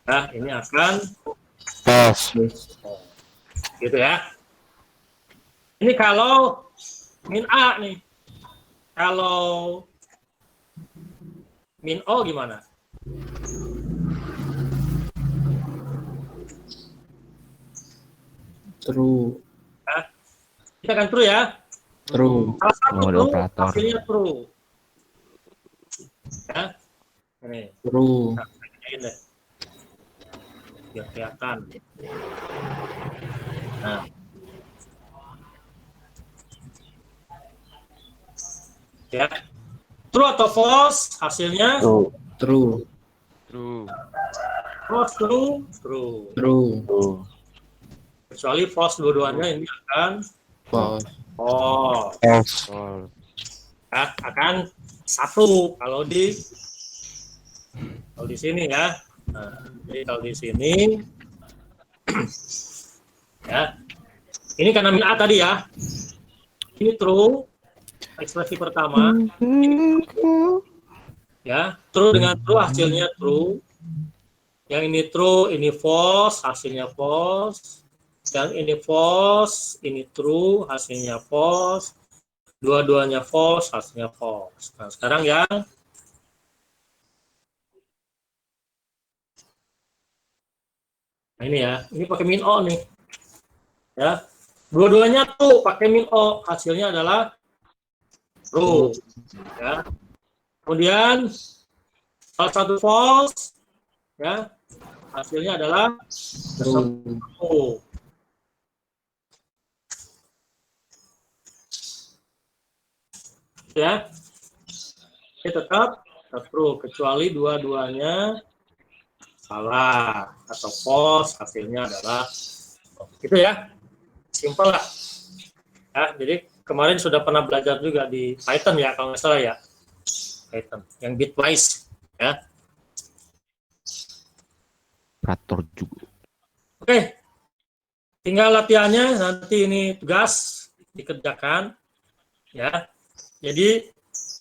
Nah, ini akan gitu ya. Ini kalau min A nih. Kalau min O gimana? True. Kita kan true ya. True. Salah satu Mode true, operator. hasilnya true. Ya, ini. True. Nah, ini deh. Biar kelihatan. Nah. Ya. True atau false hasilnya? True. True. True. False, true, true. True. True. Kecuali false dua-duanya ini akan False. false. False. Ya, akan satu kalau di sini ya. Nah, jadi kalau di sini ya. Ini karena min A tadi ya. Ini true. Ekspresi pertama. Ya, true dengan true hasilnya true. Yang ini true, ini false, hasilnya false. Yang ini false, ini true, hasilnya false. Dua-duanya false, hasilnya false. Nah, sekarang yang nah, ini ya, ini pakai min O nih. Ya. Dua-duanya true pakai min O, hasilnya adalah true. Ya. Kemudian salah satu false, ya, hasilnya adalah true. Ya, ini tetap true kecuali dua-duanya salah atau false, hasilnya adalah gitu ya, simpel lah. Ya, jadi kemarin sudah pernah belajar juga di Python ya kalau nggak salah ya. Python yang bitwise ya. Operator juga. Oke, tinggal latihannya nanti ini tugas dikerjakan ya. Jadi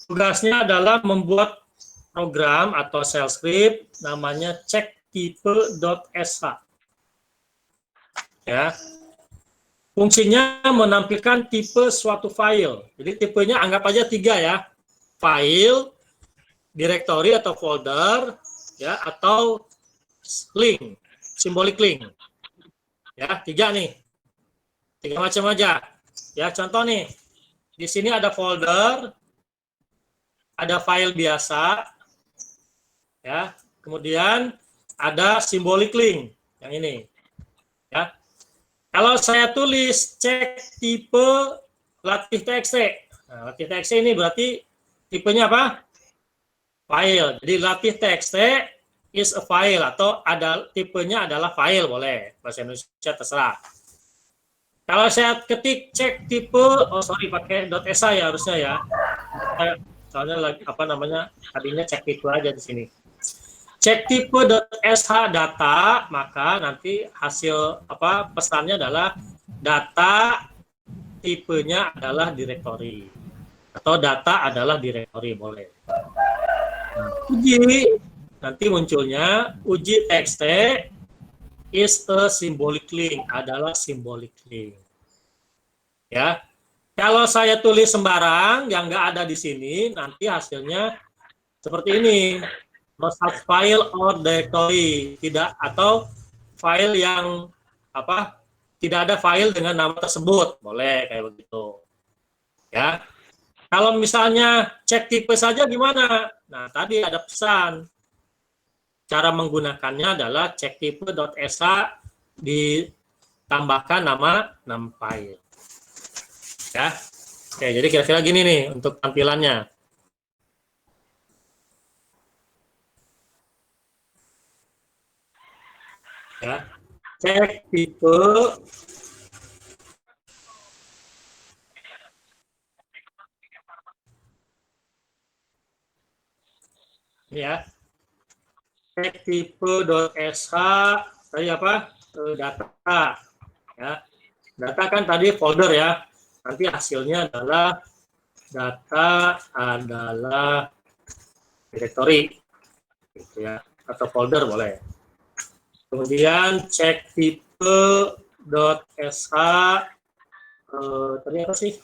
tugasnya adalah membuat program atau shell script namanya checktype.sh ya. Fungsinya menampilkan tipe suatu file. Jadi tipenya anggap aja 3 ya. File, directory atau folder, ya, atau link, symbolic link. Ya, 3 nih. 3 macam aja. Ya, contoh nih. Di sini ada folder, ada file biasa, ya. Kemudian ada symbolic link yang ini. Ya. Kalau saya tulis cek tipe latih txt. Nah, latih txt ini berarti tipenya apa? File. Jadi latih txt is a file atau ada tipenya adalah file, boleh. Bahasa Indonesia terserah. Kalau saya ketik cek tipe, pakai .sh ya harusnya ya. Soalnya lagi apa namanya? Tadinya cek tipe aja di sini. Cek tipe.sh data, maka nanti hasil apa pesannya adalah data tipenya adalah directory. Atau data adalah directory, boleh. Uji, nanti munculnya uji txt is a symbolic link, adalah symbolic link. Ya, kalau saya tulis sembarang yang nggak ada di sini, nanti hasilnya seperti ini, no such file or directory, tidak, atau file yang apa, tidak ada file dengan nama tersebut, boleh kayak begitu. Ya. Kalau misalnya cek tipe saja gimana? Nah, tadi ada pesan. Cara menggunakannya adalah cek tipe.sh ditambahkan nama file. Ya. Oke, jadi kira-kira gini nih untuk tampilannya. Ya. Cek tipe ini ya, cek tipe.sh tadi apa, data ya, data kan tadi folder ya, nanti hasilnya adalah data adalah directory gitu ya, atau folder boleh. Kemudian cek tipe.sh tadi apa sih,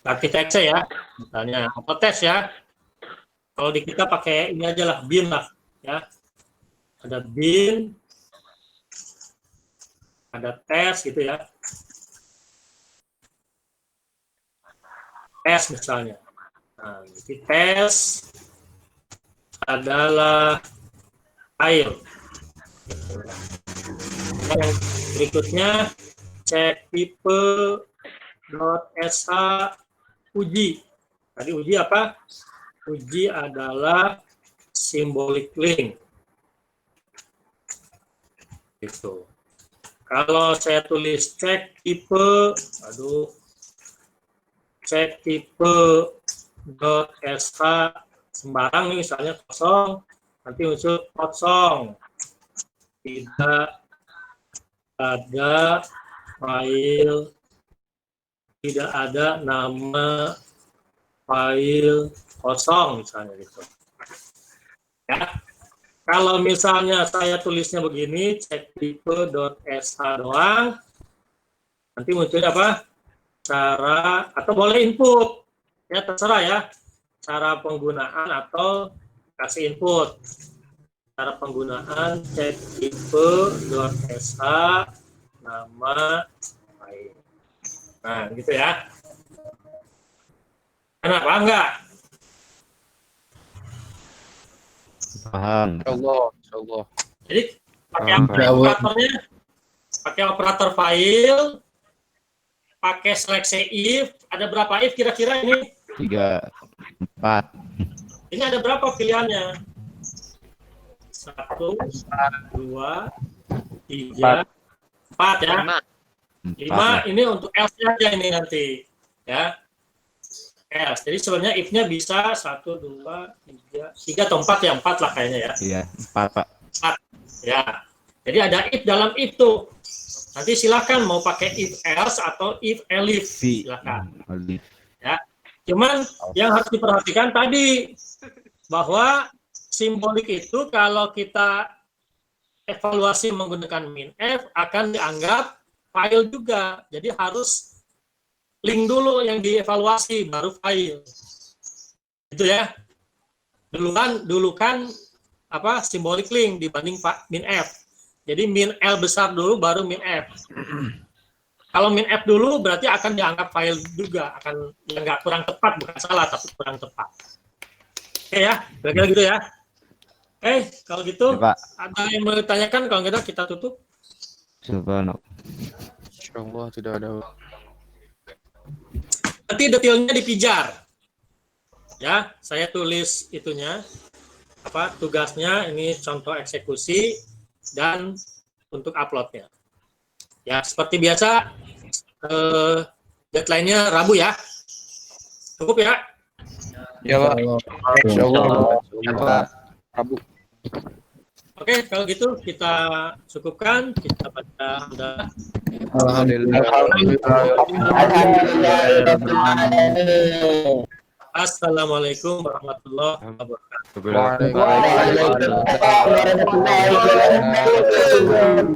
latih txt ya, misalnya apa tes ya. Kalau di kita pakai ini aja lah, bin lah ya. Ada bin, ada tes gitu ya. Tes misalnya. Nah, jadi tes adalah file. Yang berikutnya cek tipe .sh uji. Tadi uji apa? Uji adalah symbolic link. Gitu. Kalau saya tulis cek tipe, cek tipe .sh sembarang nih, misalnya kosong, nanti unsur kosong. Tidak ada file, tidak ada nama file kosong misalnya gitu. Ya. Kalau misalnya saya tulisnya begini, cek tipe .sh doang, nanti muncul apa? Cara atau boleh input, ya terserah ya. Cara penggunaan atau kasih input. Cara penggunaan cek tipe .sh nama file. Nah, gitu ya. Kenapa enggak? Paham. Insyaallah. Jadi pakai operatornya, pakai operator file, pakai seleksi if. Ada berapa if kira-kira ini? 3, 4. Ini ada berapa pilihannya? 1, 2, 3, 4 ya. 5 ini untuk else aja ini nanti ya. Else. Jadi sebenarnya if-nya bisa 1, 2, 3 atau 4 ya, 4 lah kayaknya ya. Iya, 4, Pak. 4. Ya. Jadi ada if dalam if tuh. Nanti silakan mau pakai if else atau if elif. Silakan. Ya. Cuman yang harus diperhatikan tadi bahwa simbolik itu kalau kita evaluasi menggunakan minf akan dianggap file juga. Jadi harus link dulu yang dievaluasi baru file. Itu ya. Dulu kan apa simbolik link dibanding minf. Jadi min L besar dulu baru minf. Kalau minf dulu berarti akan dianggap file juga, akan ya nggak kurang tepat, bukan salah tapi kurang tepat. Oke ya, kira-kira gitu ya. Kalau gitu Ya, Pak. ada yang mau ditanyakan, kalau enggak kita tutup. Subhanallah. Insyaallah tidak ada. Nanti detailnya dipijar. Ya, saya tulis itunya, apa tugasnya, ini contoh eksekusi dan untuk uploadnya. Ya, seperti biasa, deadline-nya Rabu ya. Cukup ya? Ya, Pak. Insyaallah. Ya, Pak. Rabu. Oke, kalau gitu kita cukupkan, kita baca udah. Assalamualaikum warahmatullahi wabarakatuh. Waalaikumsalam.